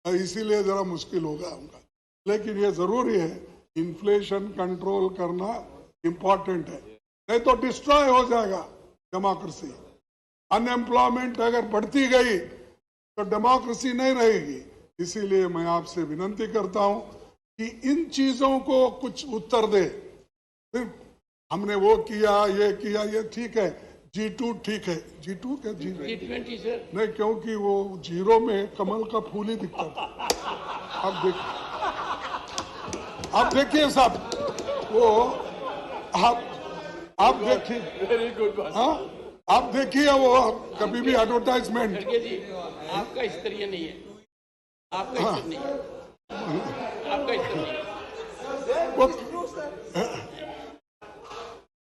इसीलिए जरा मुश्किल होगा उनका। लेकिन ये जरूरी है, इन्फ्लेशन कंट्रोल करना इंपॉर्टेंट है, नहीं तो डिस्ट्रॉय हो जाएगा डेमोक्रेसी। अनएम्प्लॉयमेंट अगर बढ़ती गई तो डेमोक्रेसी नहीं रहेगी। इसीलिए मैं आपसे विनती करता हूं कि इन चीजों को कुछ उत्तर दे। फिर हमने वो किया, ये ठीक है, G2 ठीक है, G2 क्या G20 सर नहीं, क्योंकि वो जीरो में कमल का फूल ही दिखता था। अब देखिए साहब, वो आप देखिए, Very good, boss. हाँ, आप देखिए वो कभी भी एडवर्टाइजमेंट। खड़गे जी, आपका स्तरीय नहीं है, आपका स्तर नहीं है, आपका स्तर नहीं है।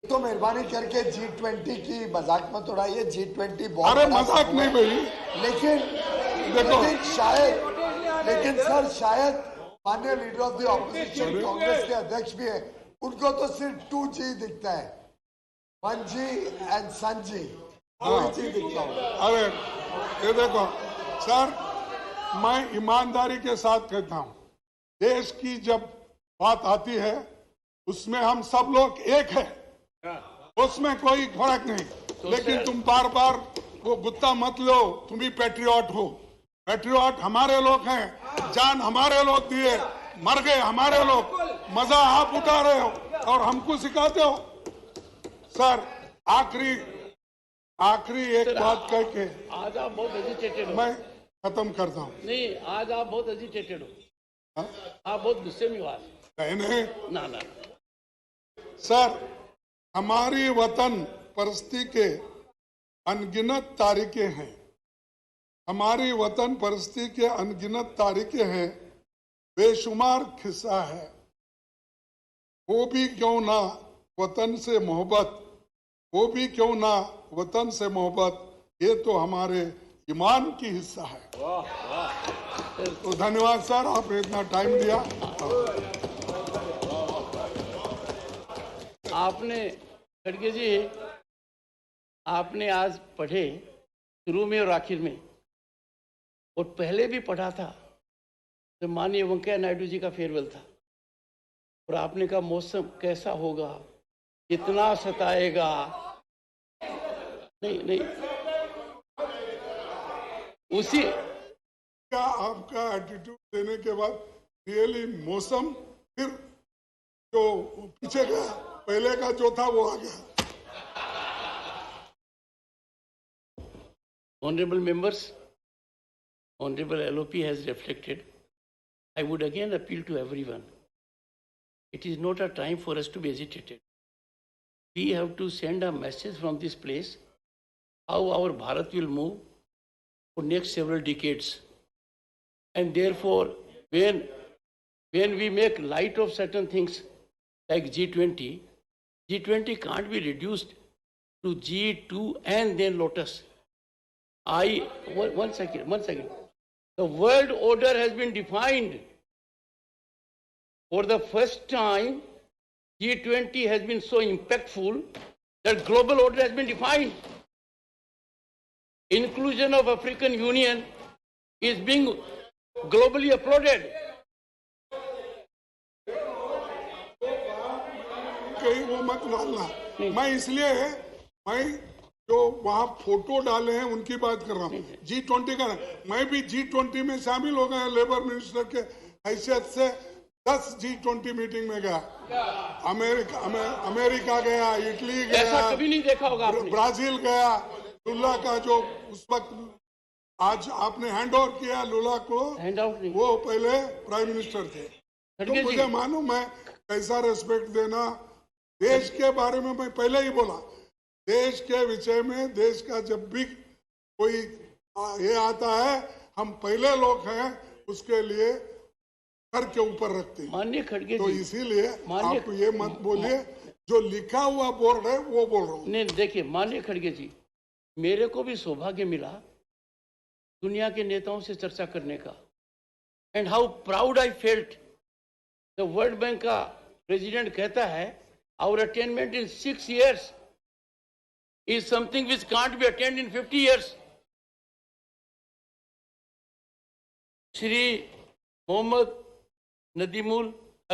तो मेहरबानी करके G20 की मजाक मत उड़ाइए। G20 बहुत अरे बड़ा मजाक समूह नहीं है। भाई, लेकिन देखो। लेकिन सर शायद माननीय leader of the opposition Congress के अध्यक्ष भी है, उनको तो सिर्फ 2G दिखता है, 1G एंड सन-जी, कोई चीज दिखता होगा। अरे ये देखो सर, मैं ईमानदारी के साथ कहता हूं, देश की जब बात आती है उसमें हम सब लोग एक है, उसमें कोई फर्क नहीं। लेकिन तुम बार बार वो गुत्ता मत लो, तुम भी पैट्रियट हो। पैट्रियट हमारे लोग हैं, जान हमारे लोग दिए, मर गए हमारे लोग, मजा आप उठा रहे हो और हमको सिखाते हो। सर आखिरी एक बात कह के आज आप बहुत एजिटेटेड हो। मैं खत्म करता हूँ। नहीं, आज आप बहुत एजिटेटेड हो, हाँ? आप बहुत गुस्से में हो आज। नहीं ना ना, सर, हमारी वतन परिस्थिति के अनगिनत तारीखें हैं, हमारी वतन परिस्थिति के अनगिनत तारीखें हैं, बेशुमार खिस्सा है। वो भी क्यों ना वतन से मोहब्बत, वो भी क्यों ना वतन से मोहब्बत, ये तो हमारे ईमान की हिस्सा है। तो धन्यवाद सर, आपने इतना टाइम दिया। आपने खड़गे जी, आपने आज पढ़े शुरू में और आखिर में, और पहले भी पढ़ा था तो माननीय वेंकैया नायडू जी का फेयरवेल था, और आपने कहा मौसम कैसा होगा, कितना सताएगा। नहीं, उसी क्या आपका एटीट्यूड देने के बाद रियली मौसम फिर जो पीछे गया, पहले का जो था वो आ गया। Honorable members, Honorable LOP has reflected. I would again appeal to everyone. It is not a time for us to be agitated. We have to send a message from this place how our Bharat will move for next several decades. And therefore, when we make light of certain things like G20, G20 can't be reduced to G2 and then Lotus. One second. The world order has been defined. For the first time, G20 has been so impactful that global order has been defined. Inclusion of African Union is being globally applauded. कहीं वो मत डालना, मैं इसलिए मैं जो वहाँ फोटो डाले हैं उनकी बात कर रहा हूँ। G20 का, मैं भी G20 में शामिल हो गया, लेबर मिनिस्टर के हैसियत से 10 G20 मीटिंग में गया, अमेरिका गया, इटली गया, ऐसा कभी नहीं देखा होगा आपने। ब्राजील गया। लुला का जो उस वक्त, आज आपने हैंड ओवर किया लुला को, हैंड आउट नहीं, वो पहले प्राइम मिनिस्टर थे, तो मुझे मालूम है कैसा रेस्पेक्ट देना। देश के बारे में मैं पहले ही बोला, देश के विषय में, देश का जब भी कोई ये आता है, हम पहले लोग हैं उसके लिए सर के ऊपर रखते हैं। माननीय खड़गे तो जी, इसीलिए आप ये मत बोलिए, जो लिखा हुआ बोर्ड है वो बोल रहा हूँ। नहीं देखिए माननीय खड़गे जी, मेरे को भी सौभाग्य मिला दुनिया के नेताओं से चर्चा करने का, and how proud I felt. The World Bank का प्रेसिडेंट कहता है our attainment in 6 years is something which can't be attained in 50 years. Shri Mohammed Nadimul